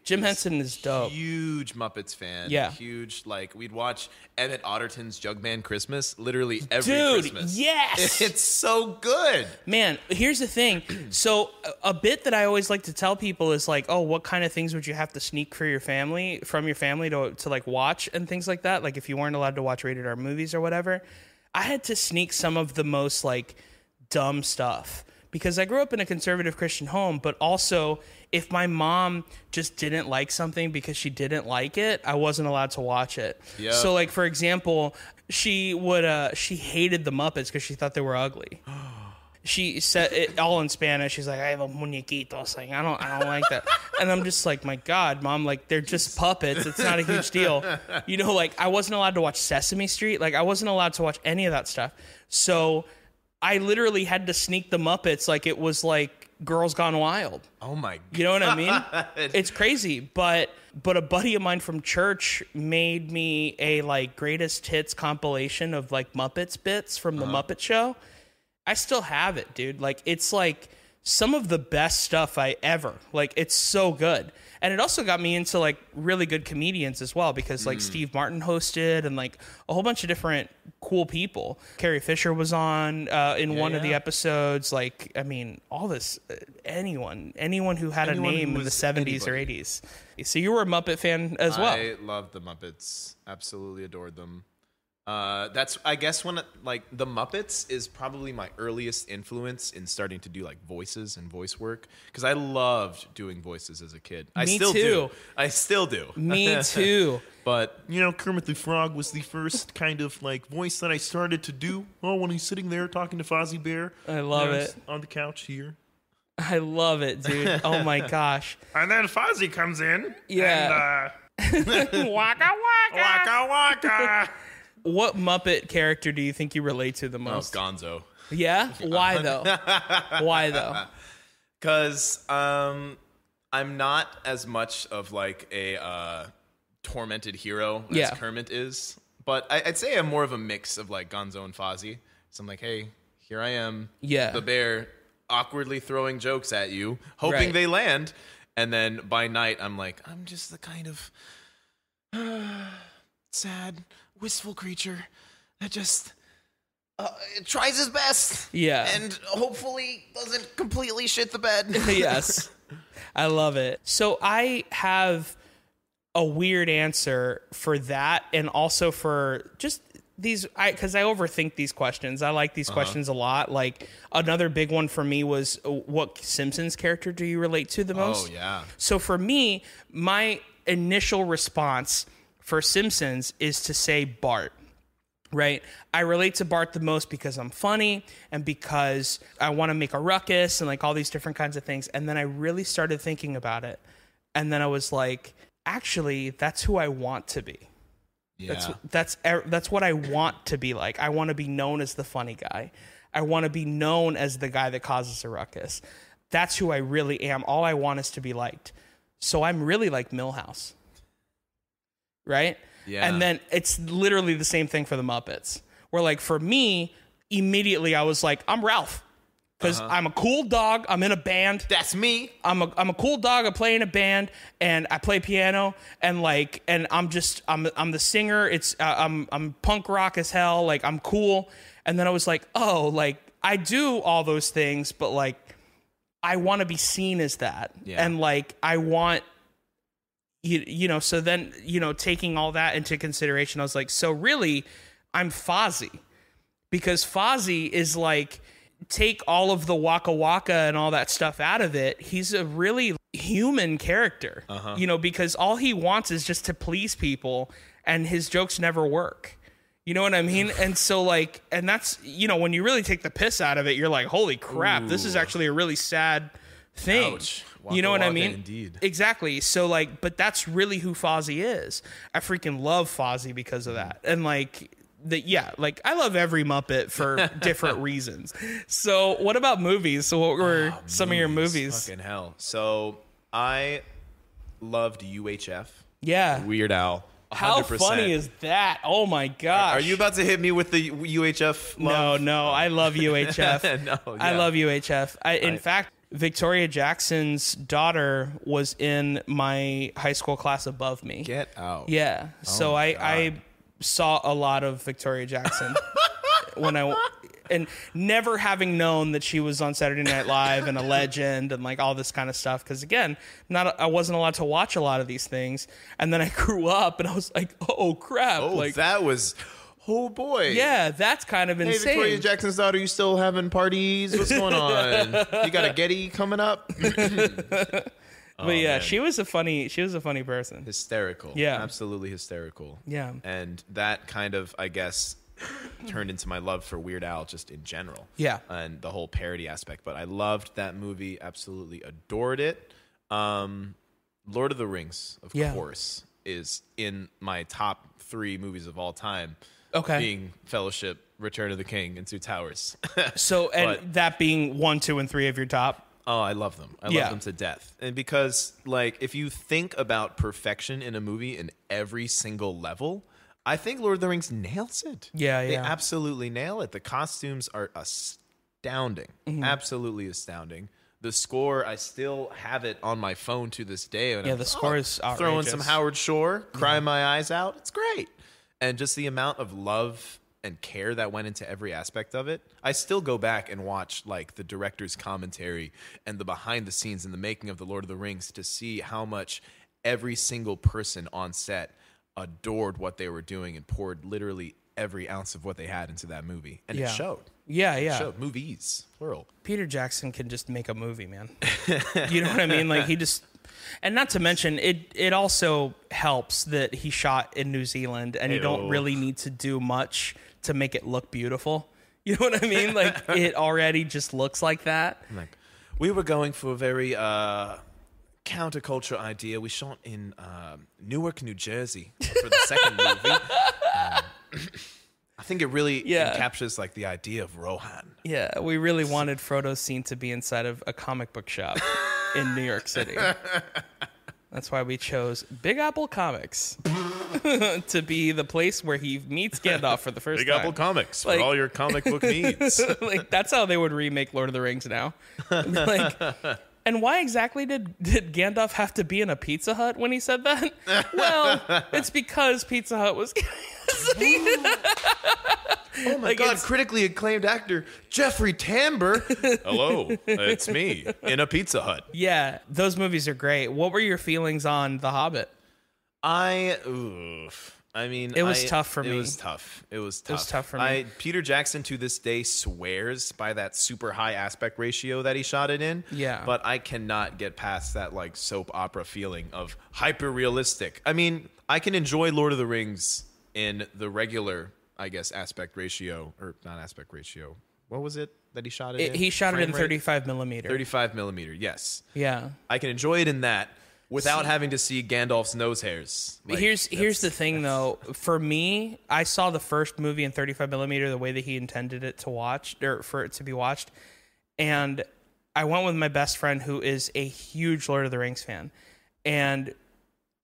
Jim Henson is dope. Huge Muppets fan. Yeah. Huge, like we'd watch Emmett Otterton's Jugman Christmas literally every Christmas. Yes. It's so good. Man, here's the thing. So a bit that I always like to tell people is like, oh, what kind of things would you have to sneak from your family to like watch and things like that? Like if you weren't allowed to watch rated R movies or whatever. I had to sneak some of the most like dumb stuff. Because I grew up in a conservative Christian home, but also if my mom just didn't like something because she didn't like it, I wasn't allowed to watch it. Yep. So like, for example, she hated the Muppets because she thought they were ugly. She said it all in Spanish. She's like, I have a muñequitos. Like, I don't like that. And I'm just like, my God, Mom, like they're just puppets. It's not a huge deal. You know, like I wasn't allowed to watch Sesame Street. Like I wasn't allowed to watch any of that stuff. So I literally had to sneak the Muppets like it was like Girls Gone Wild. Oh my God. You know what I mean? It's crazy. But a buddy of mine from church made me a like greatest hits compilation of like Muppets bits from the Muppet Show. I still have it, dude. Like it's like some of the best stuff I ever. Like it's so good. And it also got me into like really good comedians as well because like Steve Martin hosted and like a whole bunch of different cool people. Carrie Fisher was on in one of the episodes. Like, I mean, all this, anyone who had a name in the 70s or 80s. So you were a Muppet fan as well. I loved the Muppets. Absolutely adored them. That's, I guess, when like the Muppets is probably my earliest influence in starting to do like voices and voice work because I loved doing voices as a kid. I still do. Me too. But You know, Kermit the Frog was the first kind of like voice that I started to do. Oh, when he's sitting there talking to Fozzie Bear. I love it. On the couch here. I love it, dude. Oh my gosh. And then Fozzie comes in. Yeah. And, Waka waka. waka waka. What Muppet character do you think you relate to the most? Gonzo. Yeah? Why though? Why though? Because I'm not as much of like a tormented hero as Kermit is. But I'd say I'm more of a mix of like Gonzo and Fozzie. So I'm like, hey, here I am. Yeah. The bear awkwardly throwing jokes at you, hoping they land. And then by night, I'm like, I'm just the kind of sad, wistful creature that just tries his best. Yeah. And hopefully doesn't completely shit the bed. Yes. I love it. So I have a weird answer for that and also for just these, because I overthink these questions. I like these questions a lot. Like another big one for me was what Simpsons character do you relate to the most? Oh, yeah. So for me, my initial response for Simpsons is to say Bart, right? I relate to Bart the most because I'm funny and because I want to make a ruckus and like all these different kinds of things. And then I really started thinking about it. And then I was like, actually, that's who I want to be. Yeah. That's what I want to be like. I want to be known as the funny guy. I want to be known as the guy that causes a ruckus. That's who I really am. All I want is to be liked. So I'm really like Milhouse. Right? Yeah. And then it's literally the same thing for the Muppets. Where like for me, immediately I was like, I'm Ralph. Because I'm a cool dog. I'm in a band. That's me. I'm a cool dog. I play in a band and I play piano and I'm the singer. It's I'm punk rock as hell. Like I'm cool. And then I was like, oh, like I do all those things, but like I want to be seen as that. Yeah. And like I want you know, so then, you know, taking all that into consideration, I was like, so really I'm Fozzie. Because Fozzie is like, take all of the waka waka and all that stuff out of it, he's a really human character, you know, because all he wants is just to please people and his jokes never work. You know what I mean? And so like, and that's, you know, when you really take the piss out of it, you're like, holy crap, this is actually a really sad thing. Ouch. You know what I mean? Indeed. Exactly. So like, but that's really who Fozzie is. I freaking love Fozzie because of that. And like, like I love every Muppet for different reasons. So what about movies? So what were some of your movies? Fucking hell. So I loved UHF. Yeah. Weird Al. 100%. How funny is that? Oh my gosh. Are you about to hit me with the UHF love? No, I love UHF. I love UHF. In fact, Victoria Jackson's daughter was in my high school class above me. Get out. Yeah. So I saw a lot of Victoria Jackson and never having known that she was on Saturday Night Live and a legend and like all this kind of stuff. Because again, I wasn't allowed to watch a lot of these things. And then I grew up and I was like, oh crap. Oh, like that was, oh boy. Yeah, that's kind of insane. Hey, Victoria Jackson's daughter, you still having parties? What's going on? You got a Getty coming up? But yeah, man. she was a funny person. Hysterical. Yeah. Absolutely hysterical. Yeah. And that kind of, I guess, turned into my love for Weird Al just in general. Yeah. And the whole parody aspect. But I loved that movie, absolutely adored it. Lord of the Rings, of course, is in my top 3 movies of all time. Okay. Being Fellowship, Return of the King, and Two Towers. So, and that being 1, 2, and 3 of your top? Oh, I love them. I love them to death. And because, like, if you think about perfection in a movie in every single level, I think Lord of the Rings nails it. Yeah, They absolutely nail it. The costumes are astounding. Mm-hmm. Absolutely astounding. The score, I still have it on my phone to this day. And the score is outrageous. Throwing some Howard Shore, crying my eyes out. It's great. And just the amount of love and care that went into every aspect of it. I still go back and watch like the director's commentary and the behind the scenes and the making of the Lord of the Rings to see how much every single person on set adored what they were doing and poured literally every ounce of what they had into that movie. And it showed. Yeah. It showed. Movies, plural. Peter Jackson can just make a movie, man. You know what I mean? Like he just... And not to mention, it also helps that he shot in New Zealand and you don't really need to do much to make it look beautiful. You know what I mean? Like, it already just looks like that. Like, we were going for a very counterculture idea. We shot in Newark, New Jersey for the second movie. I think it really captures, like, the idea of Rohan. Yeah, we really wanted Frodo's scene to be inside of a comic book shop in New York City. That's why we chose Big Apple Comics to be the place where he meets Gandalf for the first time. Big Apple Comics for all your comic book needs. Like that's how they would remake Lord of the Rings now. Like, and why exactly did Gandalf have to be in a Pizza Hut when he said that? Well, it's because Pizza Hut was... Oh my God, critically acclaimed actor Jeffrey Tambor. Hello, it's me in a Pizza Hut. Yeah, those movies are great. What were your feelings on The Hobbit? It was tough for me. It was tough. It was tough for me. Peter Jackson to this day swears by that super high aspect ratio that he shot it in. Yeah. But I cannot get past that like soap opera feeling of hyper realistic. I mean, I can enjoy Lord of the Rings in the regular, I guess, aspect ratio, or not aspect ratio. What was it that he shot it in? He shot it in Frame rate? 35 millimeter. 35 millimeter, yes. Yeah. I can enjoy it in that without having to see Gandalf's nose hairs. Like, here's the thing, though. For me, I saw the first movie in 35 millimeter the way that he intended it to watch, or for it to be watched. And I went with my best friend who is a huge Lord of the Rings fan. And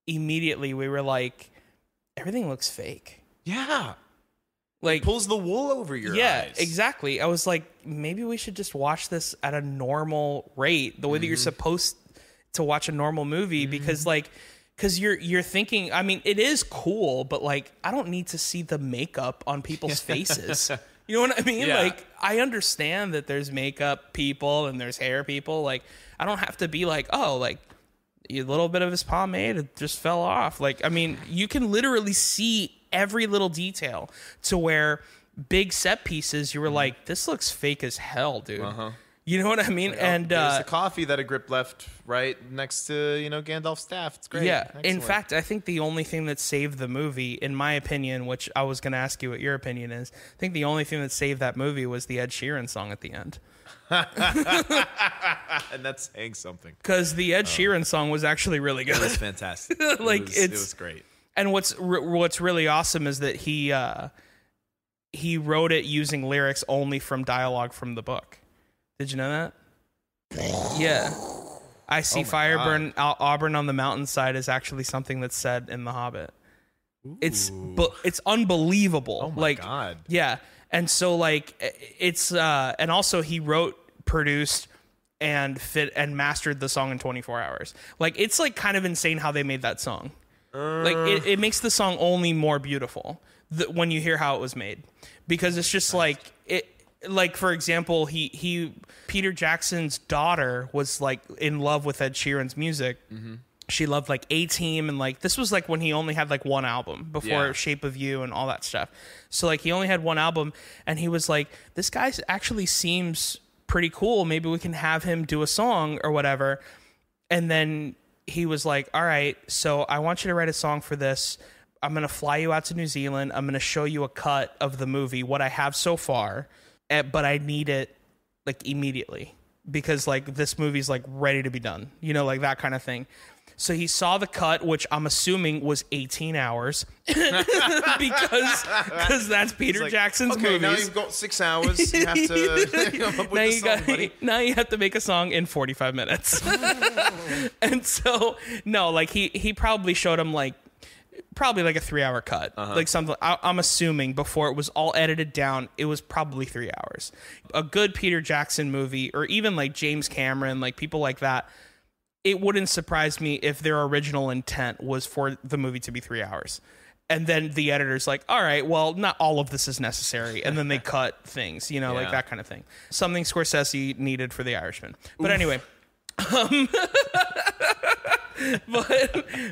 immediately we were like, everything looks fake. Yeah. Like, pulls the wool over your eyes. Yeah, exactly. I was like, maybe we should just watch this at a normal rate, the way that you're supposed to watch a normal movie, because you're thinking, I mean, it is cool, but like, I don't need to see the makeup on people's faces. You know what I mean? Yeah. Like, I understand that there's makeup people and there's hair people. Like, I don't have to be like, oh, like, a little bit of his pomade, it just fell off. Like, I mean, you can literally see every little detail to where big set pieces, you were like, this looks fake as hell, dude. You know what I mean? And there's the coffee that Agrip left right next to, Gandalf's staff. It's great. yeah. In Excellent. fact, I think the only thing that saved the movie, in my opinion, which I was going to ask you what your opinion is, I think the only thing that saved that movie was the Ed Sheeran song at the end. And that's saying something. Because the Ed Sheeran song was actually really good. It was fantastic. Like, it it's was great. And what's really awesome is that he wrote it using lyrics only from dialogue from the book. Did you know that? Yeah. I see fire burn Auburn on the mountainside is actually something that's said in The Hobbit. Ooh. It's unbelievable. Oh my God. Yeah. And so it's and also he wrote, produced, and mastered the song in 24 hours. It's kind of insane how they made that song. It makes the song only more beautiful when you hear how it was made, because it's just for example, Peter Jackson's daughter was in love with Ed Sheeran's music. Mm-hmm. She loved A-Team, and this was when he only had one album before Shape of You and all that stuff. So he only had one album, and he was like, this guy actually seems pretty cool. Maybe we can have him do a song or whatever. And then he was like, all right, so I want you to write a song for this. I'm going to fly you out to New Zealand. I'm going to show you a cut of the movie, what I have so far, but I need it immediately because this movie's ready to be done, that kind of thing. So he saw the cut, which I'm assuming was 18 hours because that's Peter Jackson's movies. Now you've got 6 hours. You have to come up with the song, buddy. Now you have to make a song in 45 minutes. And so, no, he probably showed him probably a 3-hour cut, something. I'm assuming before it was all edited down, it was probably 3 hours. A good Peter Jackson movie, or even James Cameron, people like that, it wouldn't surprise me if their original intent was for the movie to be 3 hours. And then the editor's all right, well, not all of this is necessary. And then they cut things, that kind of thing. Something Scorsese needed for The Irishman. But anyway,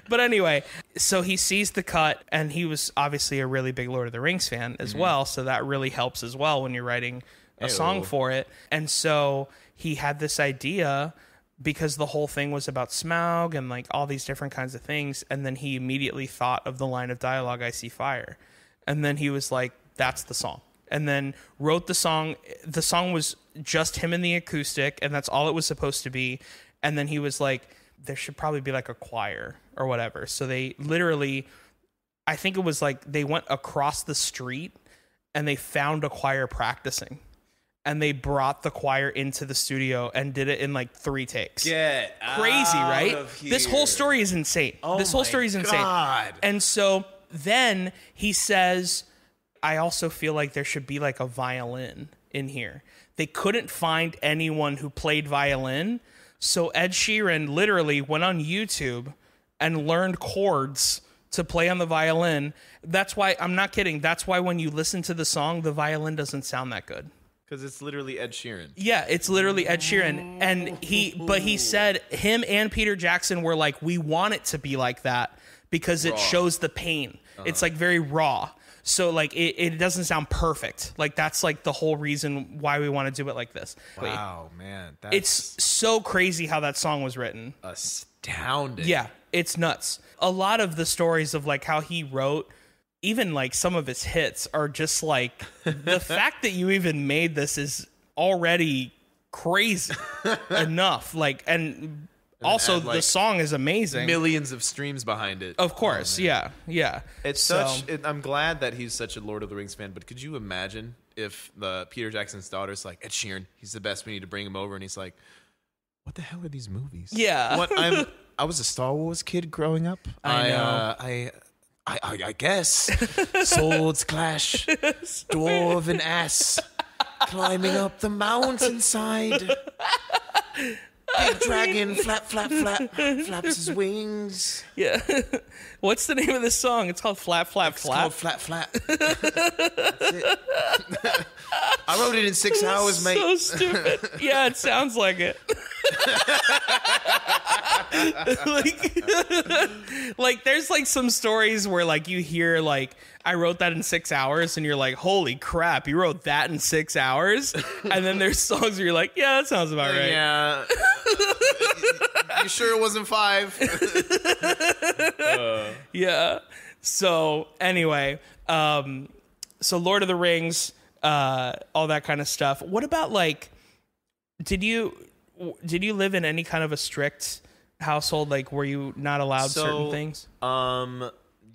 but anyway, so he sees the cut, and he was obviously a really big Lord of the Rings fan as well. So that really helps as well when you're writing a song for it. And so he had this idea, because the whole thing was about Smaug and all these different kinds of things. And then he immediately thought of the line of dialogue, I see fire. And then he was like, that's the song. And then wrote the song. The song was just him and the acoustic, and that's all it was supposed to be. And then he was like, there should probably be a choir or whatever. So they literally, I think it was they went across the street and they found a choir practicing. And they brought the choir into the studio and did it in 3 takes. Get crazy, out right? of here. This whole story is insane. This whole story is insane. God. And so then he says, I also feel like there should be a violin in here. They couldn't find anyone who played violin. So Ed Sheeran literally went on YouTube and learned chords to play on the violin. That's why, I'm not kidding, that's why when you listen to the song, the violin doesn't sound that good. Because it's literally Ed Sheeran. Yeah, it's literally Ed Sheeran. And he said him and Peter Jackson were we want it to be like that because it shows the pain. It's very raw. So it doesn't sound perfect. That's the whole reason why we want to do it like this. Wow, man. It's so crazy how that song was written. Astounding. Yeah, it's nuts. A lot of the stories of how he wrote, even some of his hits, are just the fact that you even made this is already crazy enough. And also the song is amazing. Millions of streams behind it. Of course, yeah. It's I'm glad that he's such a Lord of the Rings fan, but could you imagine if the Peter Jackson's daughter's Ed Sheeran, he's the best, we need to bring him over, and he's like, what the hell are these movies? Yeah. I was a Star Wars kid growing up. I know. I guess swords clash, dwarven ass climbing up the mountainside. Big dragon flap flaps his wings. Yeah. What's the name of this song? It's called Flap Flap Flap. It's called Flap. That's it. I wrote it in 6 hours, mate. So stupid. Yeah, it sounds like it. like there's like some stories where like you hear like I wrote that in 6 hours and you're like, holy crap, you wrote that in 6 hours. And then there's songs where you're like, yeah, that sounds about right. Yeah. You sure it wasn't 5? Yeah. So anyway, so Lord of the Rings, all that kind of stuff. What about like, did you live in any kind of a strict household? Like, were you not allowed certain things?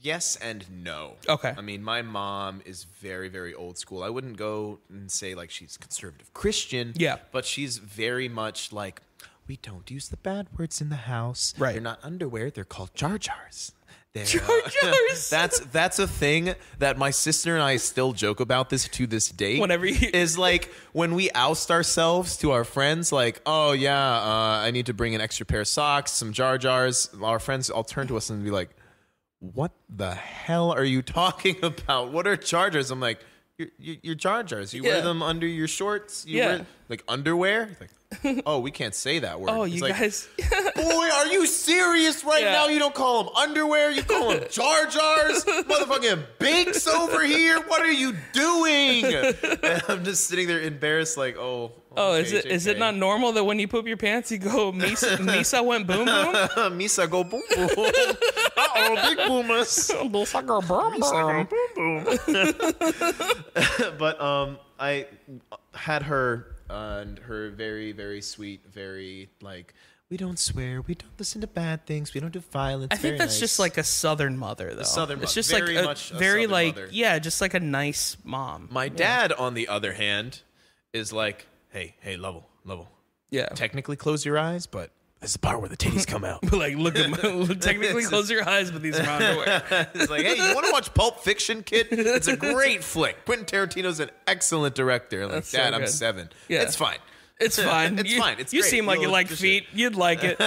Yes and no. Okay. I mean, my mom is very, very old school. I wouldn't go and say like she's conservative Christian. Yeah. But she's very much like, we don't use the bad words in the house. Right. They're not underwear. They're called Jar Jars. Jar Jars. That's a thing that my sister and I still joke about this to this day. Whenever you- is like when we oust ourselves to our friends, like, oh yeah, I need to bring an extra pair of socks, some Jar Jars. Our friends all turn to us and be like, what the hell are you talking about? What are Jar Jars? I'm like, you're Jar Jars. You wear them under your shorts. You wear like underwear. Like, oh, we can't say that word. Oh, It's you like, guys. boy, are you serious right now? You don't call them underwear. You call them Jar Jars. Motherfucking Binks over here. What are you doing? And I'm just sitting there embarrassed like, oh. Oh, okay, is it not normal that when you poop your pants, you go, Misa went boom boom? Misa go boom boom. Uh-oh, big boomers. Misa go boom boom. But I had her and her very, very sweet, very like, we don't swear, we don't listen to bad things, we don't do violence. I think that's just like a Southern mother, though. Southern it's mother. just Very like much a very Southern like mother. yeah, just like a nice mom. My dad, on the other hand, is like, hey, level. Yeah. Technically close your eyes, but this is the part where the titties come out. Like, look at technically close your eyes, but these are underwear. It's like, hey, you want to watch Pulp Fiction, kid? It's a great flick. Quentin Tarantino's an excellent director. I'm like, That's so Dad, I'm good. 7. Yeah. It's fine. It's fine. It's fine. It's you great. seem like you You'll like appreciate feet. You'd like it. Oh,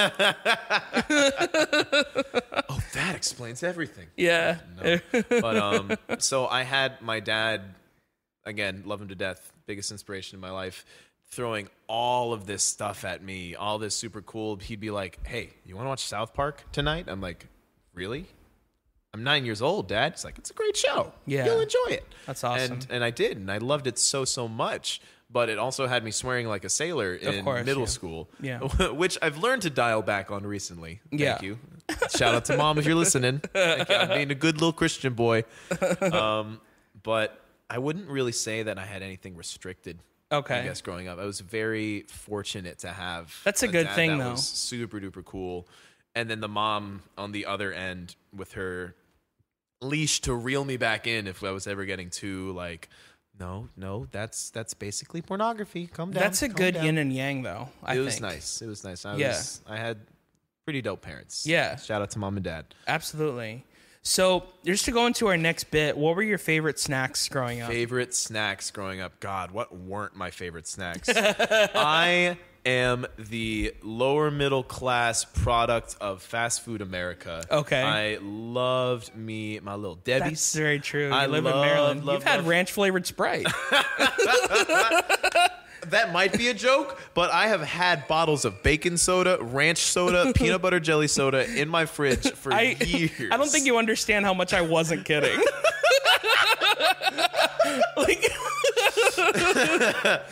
that explains everything. Yeah. No. But so I had my dad, again, love him to death, biggest inspiration in my life, throwing all of this stuff at me, all this super cool. He'd be like, hey, you want to watch South Park tonight? I'm like, really? I'm 9 years old, Dad. He's like, it's a great show. Yeah. You'll enjoy it. That's awesome. And I did, and I loved it so much. But it also had me swearing like a sailor in middle school, which I've learned to dial back on recently. Thank you. Shout out to Mom if you're listening. Thank you. I'm being a good little Christian boy. But I wouldn't really say that I had anything restricted. Okay. I guess growing up, I was very fortunate to have. That's a good dad thing, that though. Was super duper cool, and then the mom on the other end with her leash to reel me back in if I was ever getting too like. No, that's basically pornography. Come down. That's a calm good down. yin and yang, though. I think It was nice. It was nice. I had pretty dope parents. Yeah. Shout out to Mom and Dad. Absolutely. So, just to go into our next bit, what were your favorite snacks growing up? Favorite snacks growing up. God, what weren't my favorite snacks? I am the lower middle class product of fast food America. Okay. I loved my little Debbie's. That's very true. You I live in love- Maryland. love- You've had love- ranch flavored Sprite. That might be a joke, but I have had bottles of baking soda, ranch soda, peanut butter jelly soda in my fridge for years. I don't think you understand how much I wasn't kidding. Like,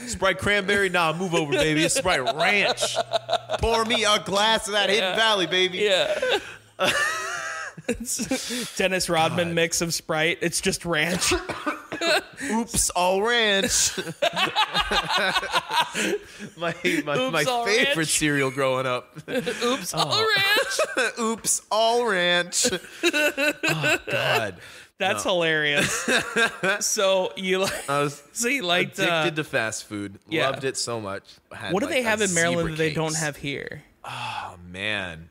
Sprite cranberry, nah, move over, baby. It's Sprite ranch. Pour me a glass of that Hidden Valley, baby. yeah. It's Dennis Rodman mix of Sprite. It's just ranch. Oops, all ranch. my all favorite ranch. cereal growing up. Oops, all ranch. Oops, all ranch. Oh God, That's hilarious. So you I was liked addicted to fast food. yeah. Loved it so much. Had, what do like, they have a in Maryland zebra that they don't cakes. have here? Oh man.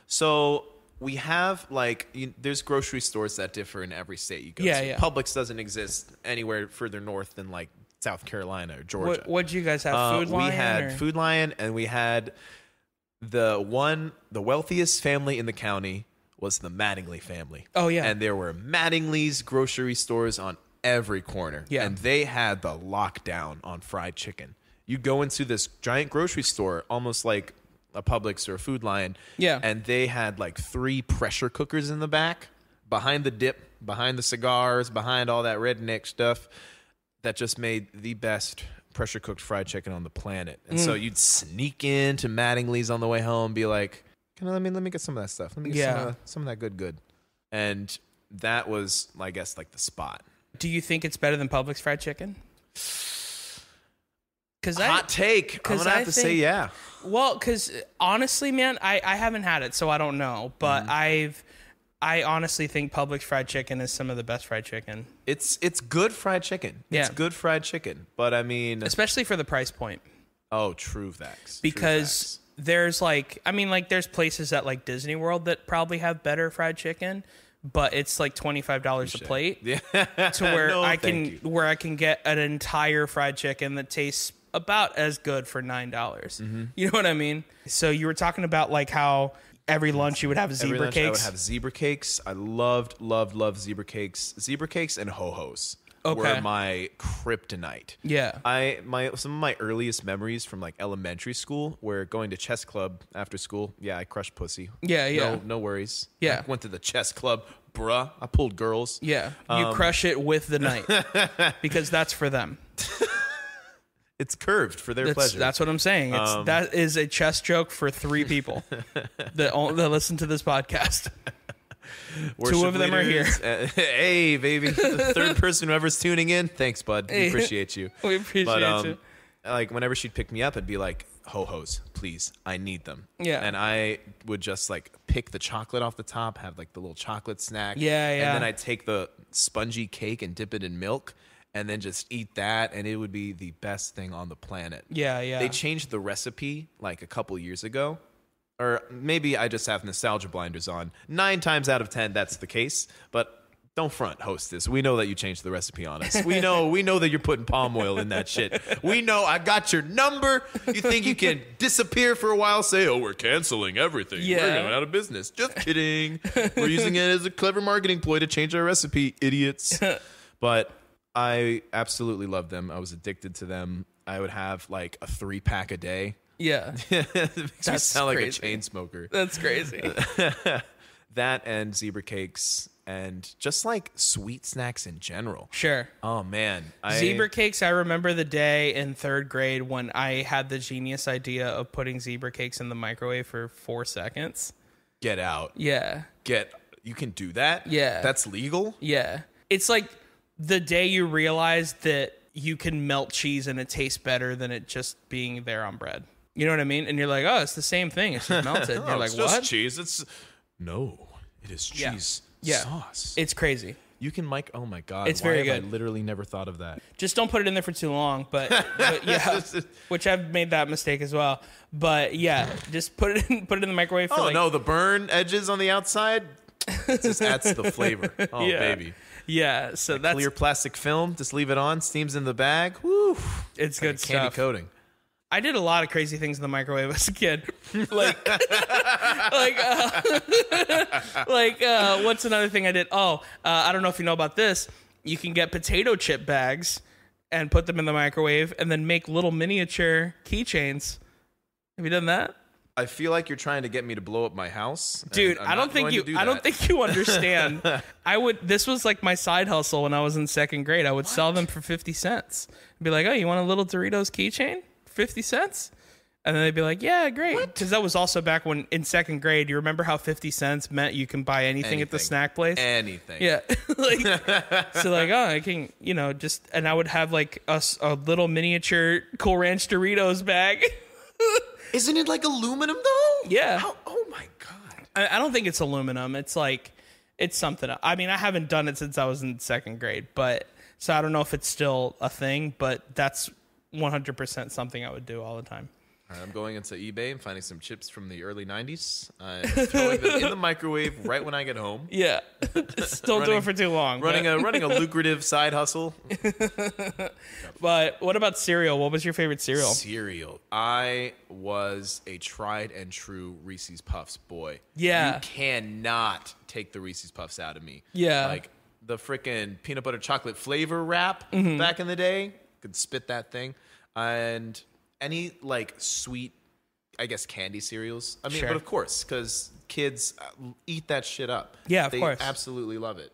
So we have there's grocery stores that differ in every state you go Yeah, to. yeah. Publix doesn't exist anywhere further north than like South Carolina or Georgia. What'd you guys have? Food Lion? We had or? Food Lion, and we had the wealthiest family in the county was the Mattingly family. Oh, yeah. And there were Mattingly's grocery stores on every corner. Yeah. And they had the lockdown on fried chicken. You go into this giant grocery store, almost like a Publix or a Food Lion. Yeah. And they had like 3 pressure cookers in the back, behind the dip, behind the cigars, behind all that redneck stuff, that just made the best pressure cooked fried chicken on the planet. And so you'd sneak into Mattingly's on the way home, be like, let me get some of that stuff. Let me get some of that good. And that was, I guess, like the spot. Do you think it's better than Publix fried chicken? Hot take. I'm gonna have to say yeah. Well, because honestly, man, I haven't had it, so I don't know. But I honestly think Publix fried chicken is some of the best fried chicken. It's good fried chicken. Yeah. It's good fried chicken. But I mean, especially for the price point. Oh, true facts. Because there's there's places at like Disney World that probably have better fried chicken, but it's like $25 a plate. Yeah. To where where I can get an entire fried chicken that tastes about as good for $9. Mm-hmm. You know what I mean? So you were talking about like how every lunch you would have zebra cakes. I would have zebra cakes. I loved zebra cakes. Zebra cakes and ho-hos were my kryptonite. Yeah. Some of my earliest memories from like elementary school were going to chess club after school. Yeah, I crushed pussy. Yeah. No worries. Yeah. I went to the chess club. Bruh, I pulled girls. Yeah. You crush it with the knight. Because that's for them. It's curved for their pleasure. That's what I'm saying. That is a chess joke for 3 people that listen to this podcast. 2 of them are here. Hey, baby. The 3rd person whoever's tuning in, thanks, bud. We appreciate you. We appreciate you. Like, whenever she'd pick me up, I'd be like, ho-hos, please. I need them. Yeah. And I would just, like, pick the chocolate off the top, have, like, the little chocolate snack. Yeah. And then I'd take the spongy cake and dip it in milk, and then just eat that, and it would be the best thing on the planet. Yeah. They changed the recipe like a couple years ago, or maybe I just have nostalgia blinders on. 9 times out of 10, that's the case. But don't front, hostess. We know that you changed the recipe on us. We know that you're putting palm oil in that shit. We know. I got your number. You think you can disappear for a while? Say, oh, we're canceling everything. Yeah. We're going out of business. Just kidding. We're using it as a clever marketing ploy to change our recipe, idiots. But I absolutely loved them. I was addicted to them. I would have like a 3-pack a day. Yeah. It makes me sound like a chain smoker. That's crazy. That and zebra cakes and just like sweet snacks in general. Sure. Oh, man. Zebra cakes, I remember the day in 3rd grade when I had the genius idea of putting zebra cakes in the microwave for 4 seconds. Get out. Yeah. You can do that? Yeah. That's legal? Yeah. It's like the day you realize that you can melt cheese and it tastes better than it just being there on bread. You know what I mean? And you're like, oh, it's the same thing. It's just melted. You're like, it's what? Just cheese. No, it is cheese sauce. It's crazy. You can oh my God. It's very good. I literally never thought of that. Just don't put it in there for too long. But yeah, which I've made that mistake as well. But yeah, just put it in the microwave for no, the burn edges on the outside just adds to the flavor. Oh, yeah. baby. Yeah, so that's clear plastic film. Just leave it on. Steams in the bag. Woo! It's good stuff. Candy coating. I did a lot of crazy things in the microwave as a kid. What's another thing I did? I don't know if you know about this. You can get potato chip bags and put them in the microwave and then make little miniature keychains. Have you done that? I feel like you're trying to get me to blow up my house. Dude, I don't think you understand. This was like my side hustle when I was in 2nd grade. I would sell them for 50 cents. I'd be like, oh, you want a little Doritos keychain? 50 cents? And then they'd be like, yeah, great. Because that was also back when in 2nd grade, you remember how 50 cents meant you can buy anything at the snack place? Anything. Yeah. I can, and I would have like a little miniature Cool Ranch Doritos bag. Isn't it like aluminum though? Yeah. Oh my God. I don't think it's aluminum. It's like, it's something. I mean, I haven't done it since I was in 2nd grade, so I don't know if it's still a thing, but that's 100% something I would do all the time. All right, I'm going into eBay and finding some chips from the early 90s. I'm throwing them in the microwave right when I get home. Yeah. Just don't do it for too long. Running a lucrative side hustle. But what about cereal? What was your favorite cereal? Cereal. I was a tried and true Reese's Puffs boy. Yeah. You cannot take the Reese's Puffs out of me. Yeah. Like the freaking peanut butter chocolate flavor wrap back in the day. Could spit that thing. And any like sweet I guess, candy cereals. I mean, Sure. but of course, because kids eat that shit up. Yeah, of they course. absolutely love it.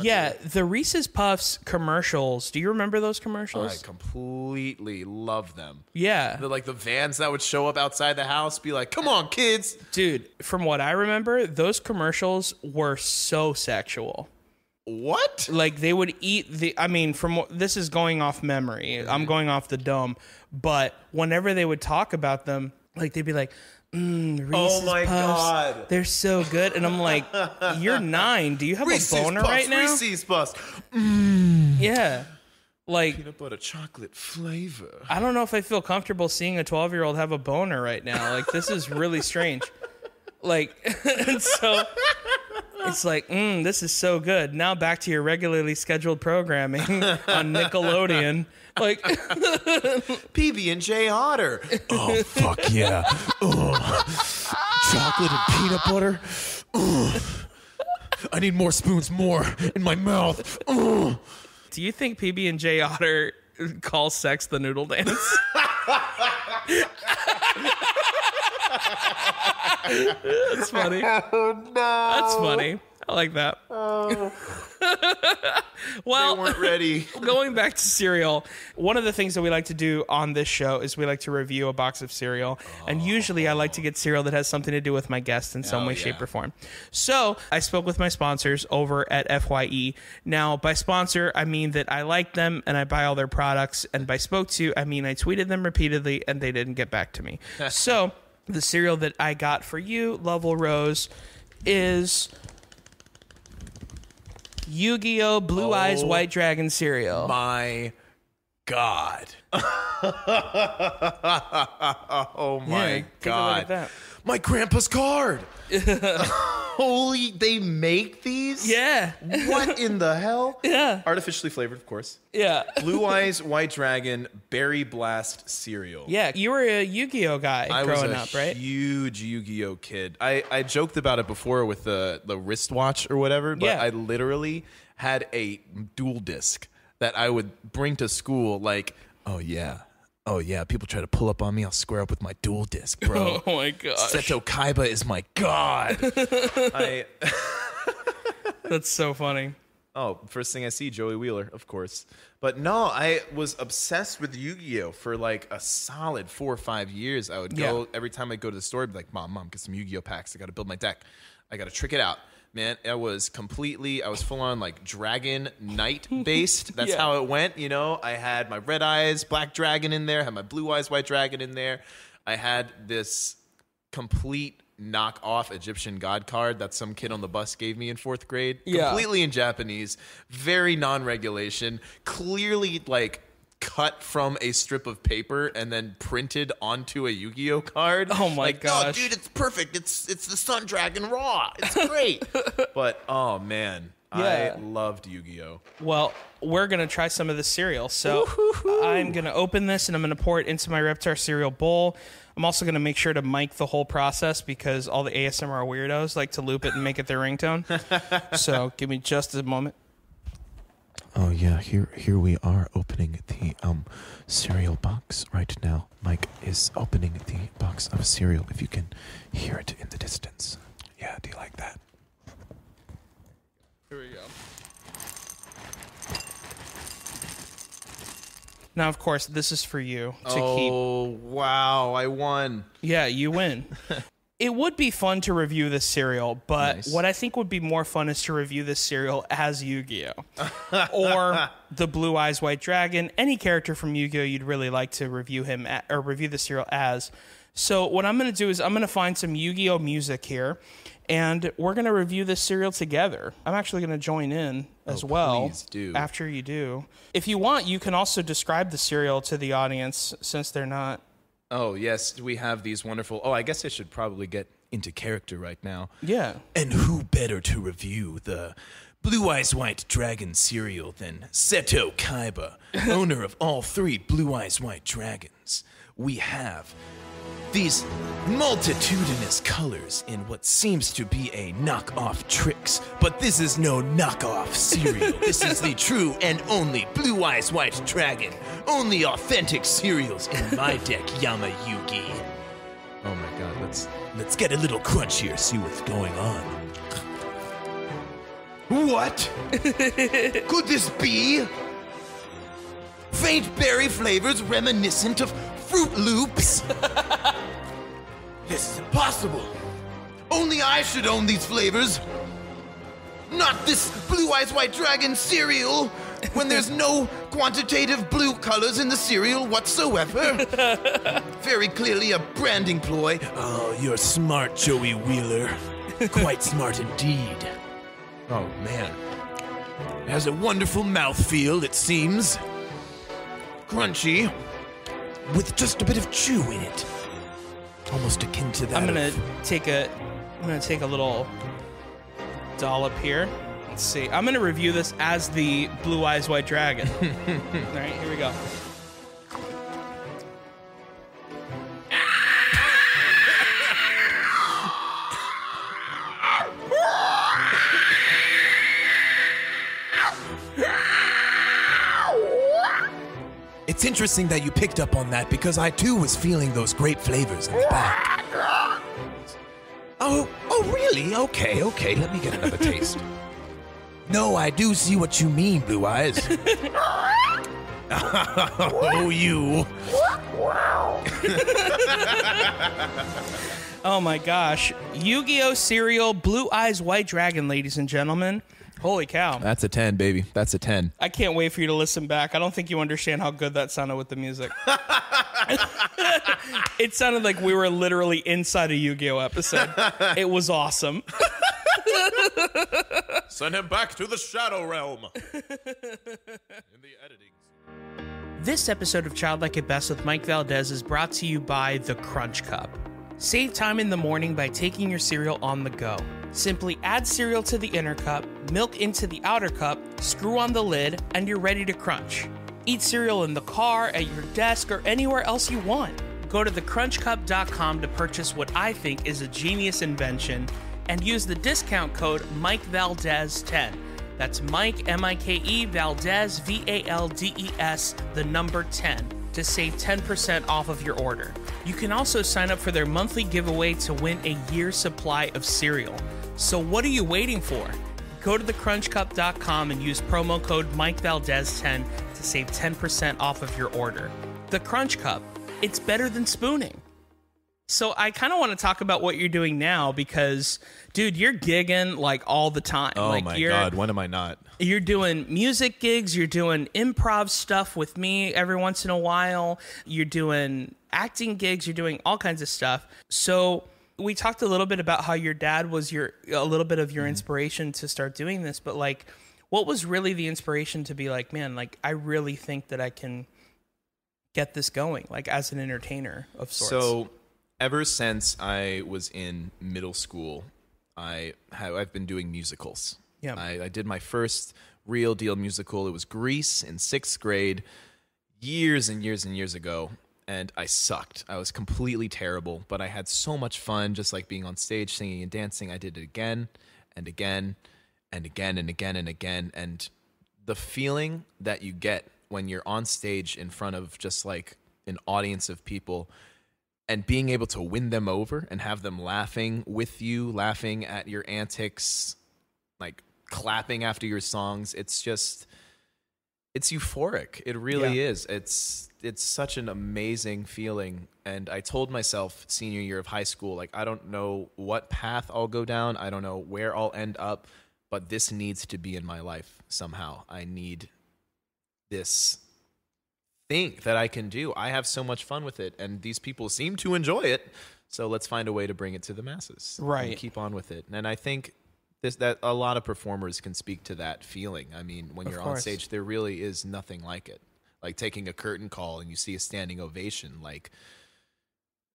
Yeah, the Reese's Puffs commercials. Do you remember those I commercials? completely love them. Yeah. The vans that would show up outside the house, be like, "Come on, kids!" Dude, from what I remember, those commercials were so sexual. What? Like they would eat this is going off memory. I'm going off the dome, but whenever they would talk about them, like they'd be like, Reese's Oh my Puffs, God. they're so good. And I'm like, you're 9. Do you have a boner right now? Reese's Puffs, Yeah. Like, peanut butter chocolate flavor. I don't know if I feel comfortable seeing a 12-year-old have a boner right now. Like, this is really strange. Like, and so it's like, this is so good. Now back to your regularly scheduled programming on Nickelodeon. Like, PB&J Otter. Oh, fuck yeah. Chocolate and peanut butter. I need more spoons, more in my mouth. do you think PB&J Otter calls sex the noodle dance? That's funny. Oh no! That's funny. I like that. Well, They weren't ready. going back to cereal, one of the things that we like to do on this show is we like to review a box of cereal. And usually I like to get cereal that has something to do with my guest in some way, shape, or form. So I spoke with my sponsors over at FYE. Now, by sponsor, I mean that I like them and I buy all their products. And by spoke to, I mean I tweeted them repeatedly and they didn't get back to me. So the cereal that I got for you, Lovell Rose, is Yu-Gi-Oh! Blue Eyes White Dragon cereal. My God. Oh my Take a look God. at that. My grandpa's card. Holy, they make these? Yeah. What in the hell? Yeah. Artificially flavored, of course. Yeah. Blue Eyes White Dragon Berry Blast cereal. Yeah. You were a Yu-Gi-Oh guy I growing was a up, right? huge Yu-Gi-Oh kid. I joked about it before with the wristwatch or whatever, but Yeah. I literally had a dual disc that I would bring to school like, oh yeah, people try to pull up on me, I'll square up with my dual disc, bro. Oh my gosh. Seto Kaiba is my god. That's so funny. Oh, first thing I see, Joey Wheeler, of course. But no, I was obsessed with Yu-Gi-Oh! For like a solid 4 or 5 years. I would go, every time I go to the store, I'd be like, Mom, get some Yu-Gi-Oh! Packs. I got to build my deck. I got to trick it out. Man, I was full on like Dragon Knight based. That's Yeah. how it went, you know? I had my Red Eyes Black Dragon in there, had my Blue Eyes White Dragon in there. I had this complete knock-off Egyptian god card that some kid on the bus gave me in 4th grade. Yeah. Completely in Japanese, very non-regulation, clearly like cut from a strip of paper and then printed onto a Yu-Gi-Oh card. Oh my like, gosh. Oh, dude, it's perfect. It's the Sun Dragon Raw. It's great. But oh man, Yeah. I loved Yu-Gi-Oh. Well, we're going to try some of the cereal. So I'm going to open this and I'm going to pour it into my Reptar cereal bowl. I'm also going to make sure to mic the whole process because all the ASMR weirdos like to loop it and make it their ringtone. So give me just a moment. Oh yeah, here we are opening the cereal box right now. Mike is opening the box of cereal. If you can hear it in the distance. Yeah, do you like that? Here we go. Now, of course, this is for you to keep. Oh wow, I won. Yeah, you win. It would be fun to review this cereal, but Nice. what I think would be more fun is to review this cereal as Yu-Gi-Oh! Or the Blue Eyes White Dragon, any character from Yu-Gi-Oh! You'd really like to review him or review the cereal as. So what I'm going to do is I'm going to find some Yu-Gi-Oh! Music here, and we're going to review this cereal together. I'm actually going to join in as well please do. after you do. If you want, you can also describe the cereal to the audience since they're not. Oh yes, we have these wonderful. Oh, I guess I should probably get into character right now. Yeah. And who better to review the Blue Eyes White Dragon cereal than Seto Kaiba, owner of all 3 Blue Eyes White Dragons? We have these multitudinous colors in what seems to be a knockoff Trix, but this is no knockoff cereal. This is the true and only Blue Eyes White Dragon. Only authentic cereals in my deck, Yamayuki. Oh my Let's get a little crunch here, see what's going on. What? Could this be? Faint berry flavors reminiscent of Fruit Loops? This is impossible. Only I should own these flavors. Not this Blue Eyes White Dragon cereal when there's no quantitative blue colors in the cereal whatsoever. Very clearly a branding ploy. Oh, you're smart, Joey Wheeler. Quite smart indeed. Oh, man. It has a wonderful mouthfeel, it seems. Crunchy, with just a bit of chew in it. Almost akin to that I'm gonna of... take a little dollop here. Let's see. I'm gonna review this as the Blue Eyes White Dragon. All right, here we go. It's interesting that you picked up on that because I too was feeling those grape flavors in the back. Oh, really? Okay, let me get another taste. No, I do see what you mean, Blue Eyes. Oh, you. Oh my gosh. Yu-Gi-Oh! Cereal Blue Eyes White Dragon, ladies and gentlemen. Holy cow. That's a 10, baby. That's a 10. I can't wait for you to listen back. I don't think you understand how good that sounded with the music. It sounded like we were literally inside a Yu-Gi-Oh! Episode. It was awesome. Send him back to the Shadow Realm. In the editing. This episode of Childlike at Best with Mike Valdez is brought to you by The Crunch Cup. Save time in the morning by taking your cereal on the go. Simply add cereal to the inner cup, milk into the outer cup, screw on the lid, and you're ready to crunch. Eat cereal in the car, at your desk, or anywhere else you want. Go to thecrunchcup.com to purchase what I think is a genius invention and use the discount code MikeValdez10. That's Mike, M-I-K-E, Valdez, V-A-L-D-E-S, the number 10, to save 10% off of your order. You can also sign up for their monthly giveaway to win a year's supply of cereal. So what are you waiting for? Go to thecrunchcup.com and use promo code MikeValdez10 to save 10% off of your order. The Crunch Cup, it's better than spooning. So I kind of want to talk about what you're doing now because, dude, you're gigging like all the time. Oh like, my God, when am I not? You're doing music gigs, you're doing improv stuff with me every once in a while, you're doing acting gigs, you're doing all kinds of stuff. So we talked a little bit about how your dad was a little bit of your inspiration to start doing this, but like, what was really the inspiration to be like, man, like I really think that I can get this going, like as an entertainer of sorts? So ever since I was in middle school, I've been doing musicals. Yeah. I did my first real deal musical. It was Grease in 6th grade, years and years and years ago, and I sucked. I was completely terrible, but I had so much fun just like being on stage, singing and dancing. I did it again and again and again and again and again, and the feeling that you get when you're on stage in front of just like an audience of people and being able to win them over and have them laughing with you, laughing at your antics, like clapping after your songs, it's euphoric. It really is. It's such an amazing feeling. And I told myself senior year of high school, like, I don't know what path I'll go down. I don't know where I'll end up, but this needs to be in my life somehow. I need this thing that I can do. I have so much fun with it, and these people seem to enjoy it. So let's find a way to bring it to the masses. Right. And keep on with it. And I think that a lot of performers can speak to that feeling. I mean, when you're on stage, there really is nothing like it. Like taking a curtain call and you see a standing ovation. Like,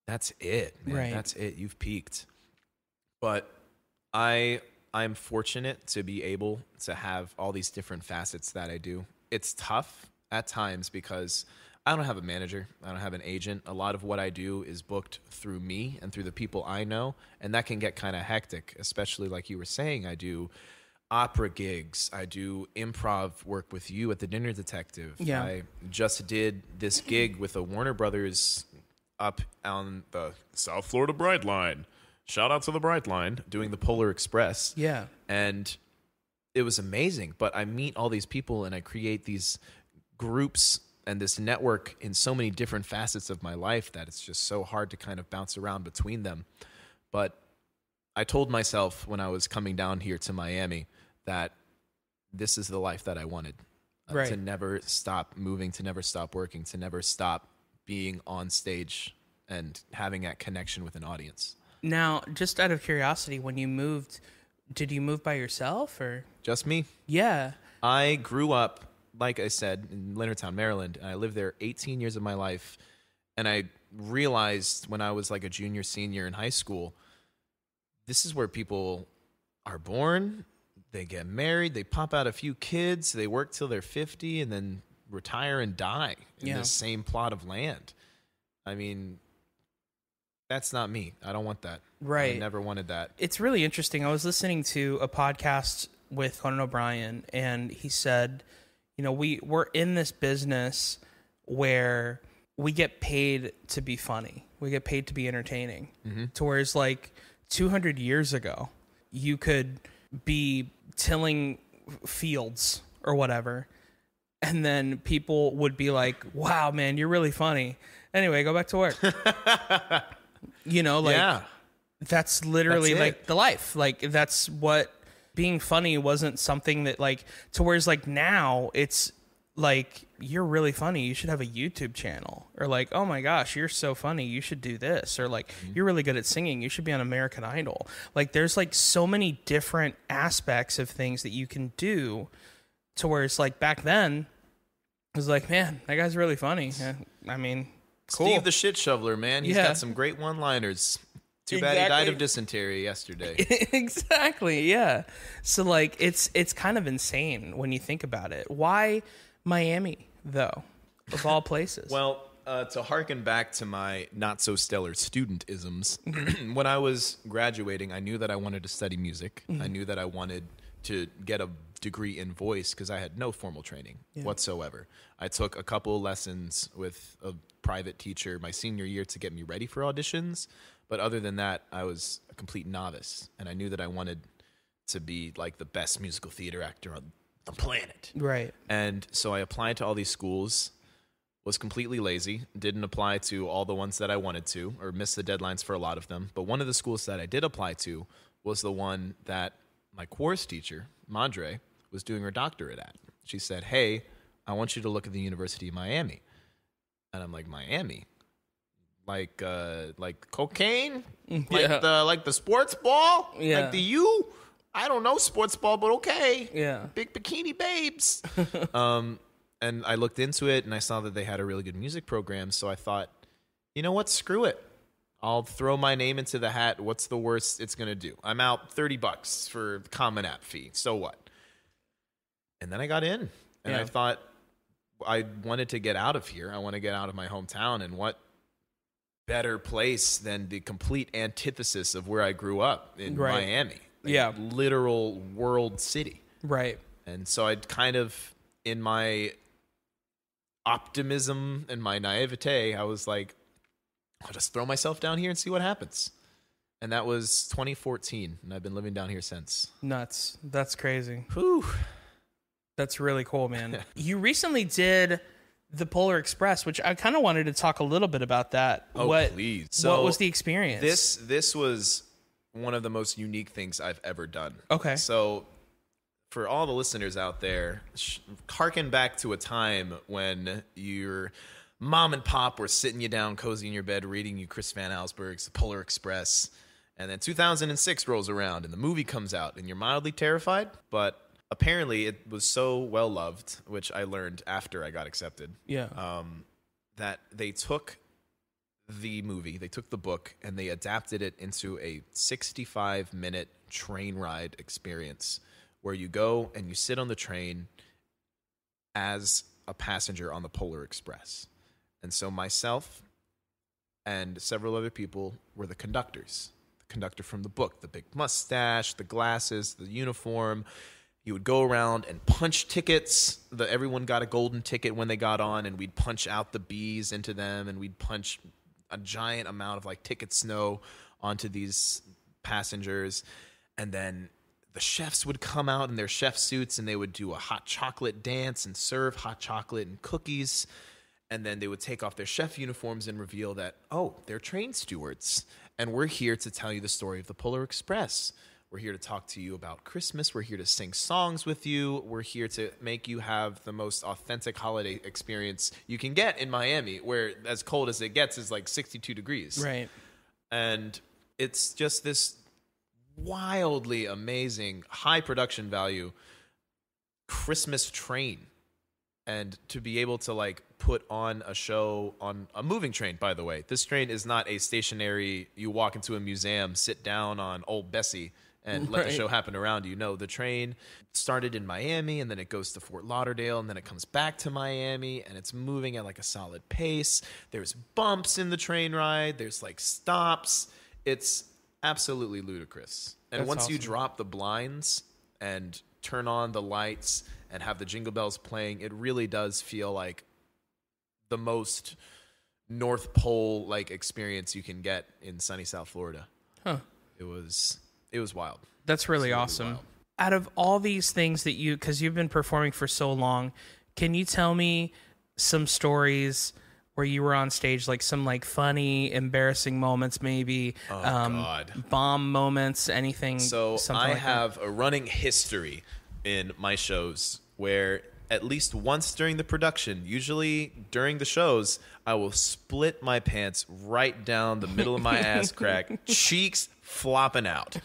that's it, man. Right. That's it. You've peaked. But I'm fortunate to be able to have all these different facets that I do. It's tough at times because I don't have a manager. I don't have an agent. A lot of what I do is booked through me and through the people I know, and that can get kind of hectic, especially like you were saying. I do opera gigs. I do improv work with you at the Dinner Detective. Yeah. I just did this gig with a Warner Brothers up on the South Florida Bright Line. Shout out to the Bright Line, doing the Polar Express. Yeah. And it was amazing. But I meet all these people and I create these groups and this network in so many different facets of my life that it's just so hard to kind of bounce around between them. But I told myself when I was coming down here to Miami that this is the life that I wanted. Right. To never stop moving, to never stop working, to never stop being on stage and having that connection with an audience. Now, just out of curiosity, when you moved, did you move by yourself or? Just me. Yeah. I grew up, like I said, in Leonardtown, Maryland, and I lived there 18 years of my life. And I realized when I was like a junior, senior in high school, this is where people are born, they get married, they pop out a few kids, they work till they're 50, and then retire and die in the same plot of land. I mean, that's not me. I don't want that. Right. I never wanted that. It's really interesting. I was listening to a podcast with Conan O'Brien, and he said, you know, we're in this business where we get paid to be funny. We get paid to be entertaining. Mm-hmm. To whereas like 200 years ago, you could be tilling fields or whatever, and then people would be like, wow, man, you're really funny. Anyway, go back to work. You know, like, that's literally like the life. Like, that's what being funny wasn't something that like, to whereas like now it's like, you're really funny, you should have a YouTube channel, or like, oh my gosh, you're so funny, you should do this, or like, you're really good at singing, you should be on American Idol. Like, there's like so many different aspects of things that you can do, to where it's like back then it was like, man, that guy's really funny. I mean, cool. Steve the Shit Shoveler, man, he's got some great one-liners. Too bad he died of dysentery yesterday. Exactly, yeah. So like, it's kind of insane when you think about it. Why Miami, though, of all places? Well, to harken back to my not-so-stellar student-isms, when I was graduating, I knew that I wanted to study music. I knew that I wanted to get a degree in voice because I had no formal training whatsoever. I took a couple lessons with a private teacher my senior year to get me ready for auditions, but other than that, I was a complete novice, and I knew that I wanted to be like the best musical theater actor on the planet. Right. And so I applied to all these schools, was completely lazy, didn't apply to all the ones that I wanted to, or missed the deadlines for a lot of them. But one of the schools that I did apply to was the one that my course teacher, Madre, was doing her doctorate at. She said, hey, I want you to look at the University of Miami. And I'm like, Miami? Like cocaine? Like the sports ball? Yeah. Like the U? I don't know sports ball, but okay. Yeah. Big bikini babes. And I looked into it, and I saw that they had a really good music program. So I thought, you know what? Screw it. I'll throw my name into the hat. What's the worst it's going to do? I'm out $30 for the Common App fee. So what? And then I got in, and I thought I wanted to get out of here. I want to get out of my hometown, and what better place than the complete antithesis of where I grew up in Miami. Like, literal world city. Right. And so I'd kind of, in my optimism and my naivete, I was like, I'll just throw myself down here and see what happens. And that was 2014, and I've been living down here since. Nuts. That's crazy. Whew. That's really cool, man. You recently did the Polar Express, which I kind of wanted to talk a little bit about that. Oh, please. So what was the experience? This was one of the most unique things I've ever done. Okay. So for all the listeners out there, harken back to a time when your mom and pop were sitting you down cozy in your bed reading you Chris Van Allsburg's The Polar Express, and then 2006 rolls around and the movie comes out and you're mildly terrified, but apparently it was so well loved, which I learned after I got accepted. Yeah. That they took the movie, they took the book, and they adapted it into a 65-minute train ride experience where you go and you sit on the train as a passenger on the Polar Express. And so myself and several other people were the conductors. The conductor from the book, the big mustache, the glasses, the uniform. You would go around and punch tickets. Everyone got a golden ticket when they got on, and we'd punch out the B's into them, and we'd punch a giant amount of like ticket snow onto these passengers. And then the chefs would come out in their chef suits and they would do a hot chocolate dance and serve hot chocolate and cookies. And then they would take off their chef uniforms and reveal that, oh, they're train stewards. And we're here to tell you the story of the Polar Express. We're here to talk to you about Christmas. We're here to sing songs with you. We're here to make you have the most authentic holiday experience you can get in Miami, where as cold as it gets is like 62 degrees. Right. And it's just this wildly amazing, high production value Christmas train. And to be able to like put on a show on a moving train, by the way. This train is not a stationary, you walk into a museum, sit down on Old Bessie and let the show happen around you. No, the train started in Miami and then it goes to Fort Lauderdale and then it comes back to Miami and it's moving at like a solid pace. There's bumps in the train ride. There's like stops. It's absolutely ludicrous. And That's once you awesome. drop the blinds and turn on the lights and have the Jingle Bells playing, it really does feel like the most North Pole like experience you can get in sunny South Florida. Huh. It was wild. That's really Absolutely awesome. wild. Out of all these things that because you've been performing for so long, can you tell me some stories where you were on stage, like some like funny, embarrassing moments, maybe God. bomb moments, anything? So something I like have a running history in my shows where at least once during the production, usually during the shows, I will split my pants right down the middle of my ass crack, cheeks flopping out.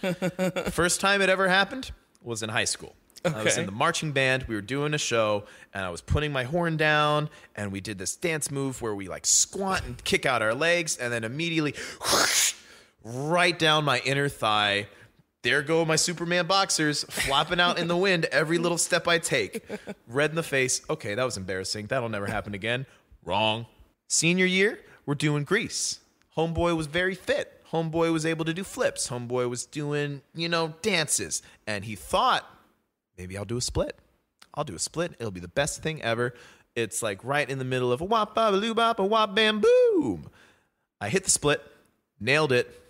First time it ever happened was in high school. I was Okay. in the marching band. We were doing a show, and I was putting my horn down, and we did this dance move where we like squat and kick out our legs, and then immediately right down my inner thigh. There go my Superman boxers flopping out in the wind every little step I take. Red in the face. Okay, that was embarrassing. That'll never happen again. Wrong. Senior year, we're doing Grease. Homeboy was very fit. Homeboy was able to do flips. Homeboy was doing, dances. And he thought, maybe I'll do a split. I'll do a split. It'll be the best thing ever. It's like right in the middle of a wop, bop, a loo, bop, a wop, bam, boom. I hit the split. Nailed it.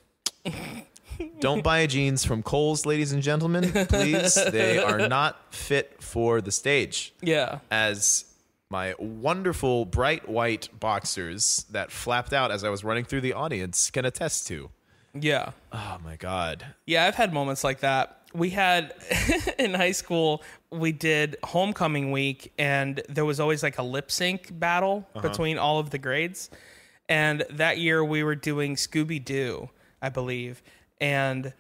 Don't buy jeans from Kohl's, ladies and gentlemen, please. They are not fit for the stage. Yeah. As my wonderful bright white boxers that flapped out as I was running through the audience can attest to. Yeah. Oh, my God. Yeah, I've had moments like that. We had, in high school, we did homecoming week, and there was always like a lip sync battle between all of the grades. And that year we were doing Scooby-Doo, I believe. And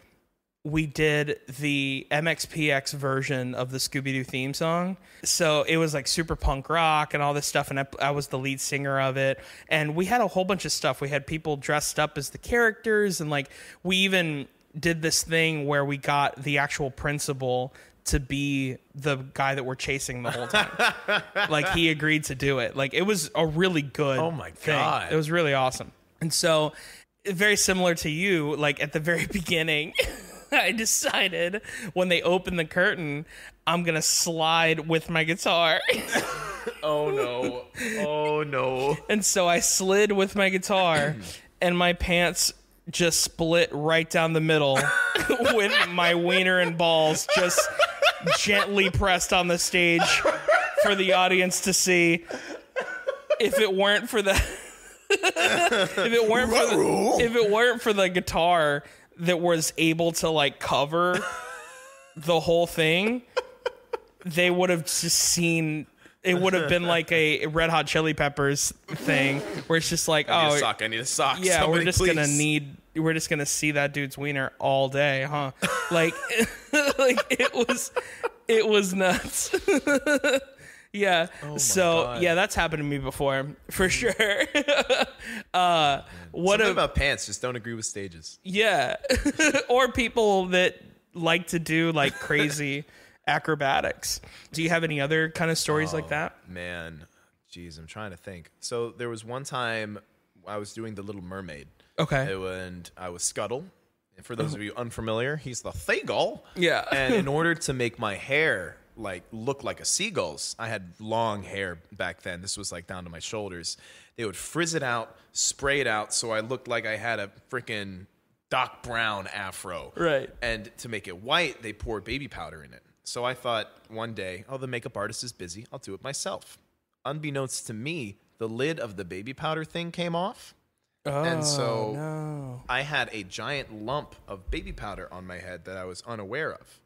we did the MXPX version of the Scooby-Doo theme song. So it was like super punk rock and all this stuff, and I was the lead singer of it. And we had a whole bunch of stuff. We had people dressed up as the characters, and like we even did this thing where we got the actual principal to be the guy that we're chasing the whole time. Like he agreed to do it. Like it was a really good Oh my thing. God. It was really awesome. And so very similar to you, like at the very beginning, I decided when they opened the curtain, I'm going to slide with my guitar. Oh, no. Oh, no. And so I slid with my guitar and my pants just split right down the middle with my wiener and balls just gently pressed on the stage for the audience to see. If it weren't for the if it weren't for the guitar that was able to like cover the whole thing, they would have just seen. It would have been like a Red Hot Chili Peppers thing where it's just like, I oh, need a sock. yeah, Somebody, we're just gonna see that dude's wiener all day, huh? Like, like it was nuts. Yeah. God. Yeah, that's happened to me before for sure. Something about pants. Just don't agree with stages. Yeah, or people that like to do like crazy acrobatics. Do you have any other kind of stories like that? Man, geez, I'm trying to think. So there was one time I was doing The Little Mermaid. Okay. And I was Scuttle. And for those of you unfamiliar, he's the Thagol. Yeah. And in order to make my hair like look like a seagull's. I had long hair back then. This was like down to my shoulders. They would frizz it out, spray it out, so I looked like I had a freaking Doc Brown afro. Right. And to make it white, they poured baby powder in it. So I thought one day, oh, the makeup artist is busy. I'll do it myself. Unbeknownst to me, the lid of the baby powder thing came off. Oh, and so no. I had a giant lump of baby powder on my head that I was unaware of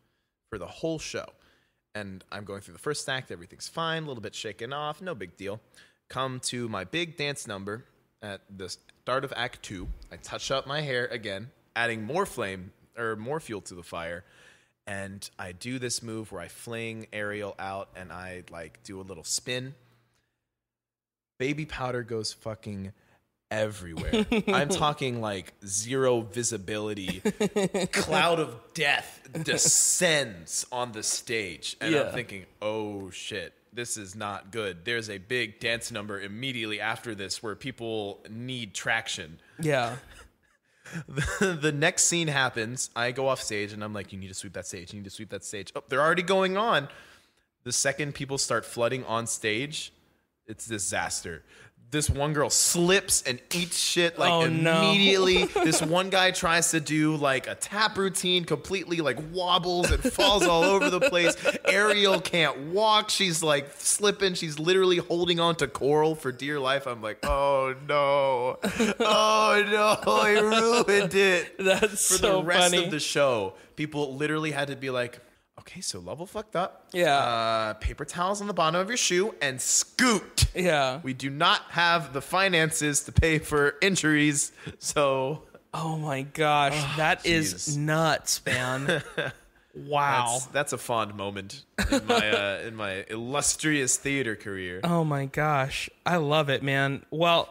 for the whole show. And I'm going through the first act. Everything's fine. A little bit shaken off. No big deal. Come to my big dance number at the start of Act 2. I touch up my hair again, adding more flame or more fuel to the fire. And I do this move where I fling Ariel out and I like do a little spin. Baby powder goes fucking everywhere. I'm talking like zero visibility. Cloud of death descends on the stage. And I'm thinking, oh shit, this is not good. There's a big dance number immediately after this where people need traction. Yeah. The next scene happens. I go off stage and I'm like, you need to sweep that stage. You need to sweep that stage. Oh, they're already going on. The second people start flooding on stage, it's disaster. This one girl slips and eats shit like immediately. No. This one guy tries to do like a tap routine, completely like wobbles and falls all over the place. Ariel can't walk. She's like slipping. She's literally holding on to coral for dear life. I'm like, oh no. Oh no, I ruined it. That's for so the rest funny. of the show. People literally had to be like, okay, so level fucked up. Yeah. Paper towels on the bottom of your shoe and scoot. Yeah. We do not have the finances to pay for injuries, so. Oh my gosh, that is nuts, man. Wow. That's a fond moment in my illustrious theater career. Oh my gosh, I love it, man. Well,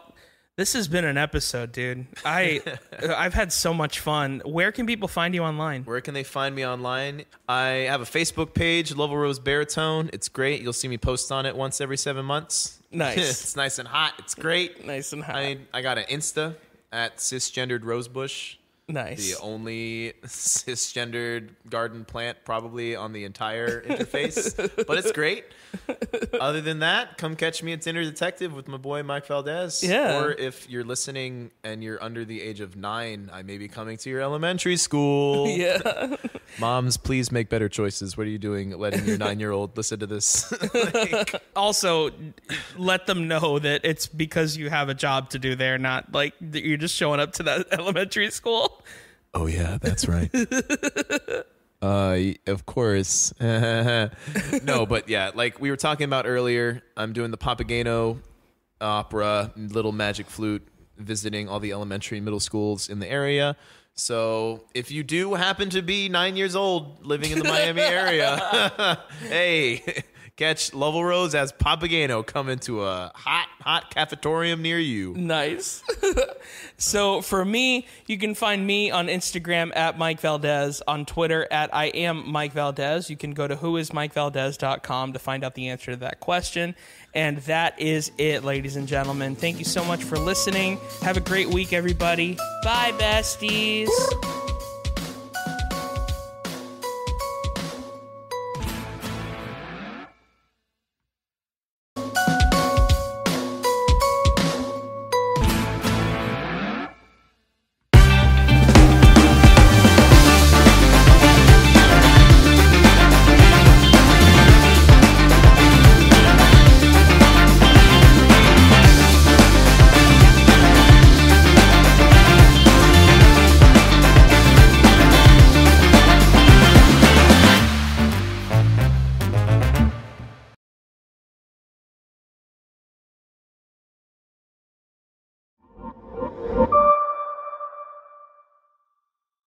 this has been an episode, dude. I've had so much fun. Where can people find you online? Where can they find me online? I have a Facebook page, Lovell Rose Baritone. It's great. You'll see me post on it once every 7 months. Nice. It's nice and hot. It's great. Nice and hot. I got an Insta at cisgendered rosebush. Nice. The only cisgendered garden plant probably on the entire interface, but it's great. Other than that, come catch me at Dinner Detective with my boy Mike Valdez. Yeah. Or if you're listening and you're under the age of 9, I may be coming to your elementary school. Yeah. Moms, please make better choices. What are you doing letting your 9-year-old listen to this? Also, let them know that it's because you have a job to do there, not like that you're just showing up to that elementary school. Oh yeah, that's right. Of course. No, but yeah, like we were talking about earlier, I'm doing the Papageno opera, Little Magic Flute, visiting all the elementary and middle schools in the area. So if you do happen to be 9 years old living in the Miami area, hey, catch Lovell Rose as Papageno coming to a hot cafetorium near you. Nice. So for me, you can find me on Instagram at Mike Valdez, on Twitter at I am Mike Valdez. You can go to whoismikevaldez.com to find out the answer to that question. And that is it, ladies and gentlemen. Thank you so much for listening. Have a great week, everybody. Bye, besties.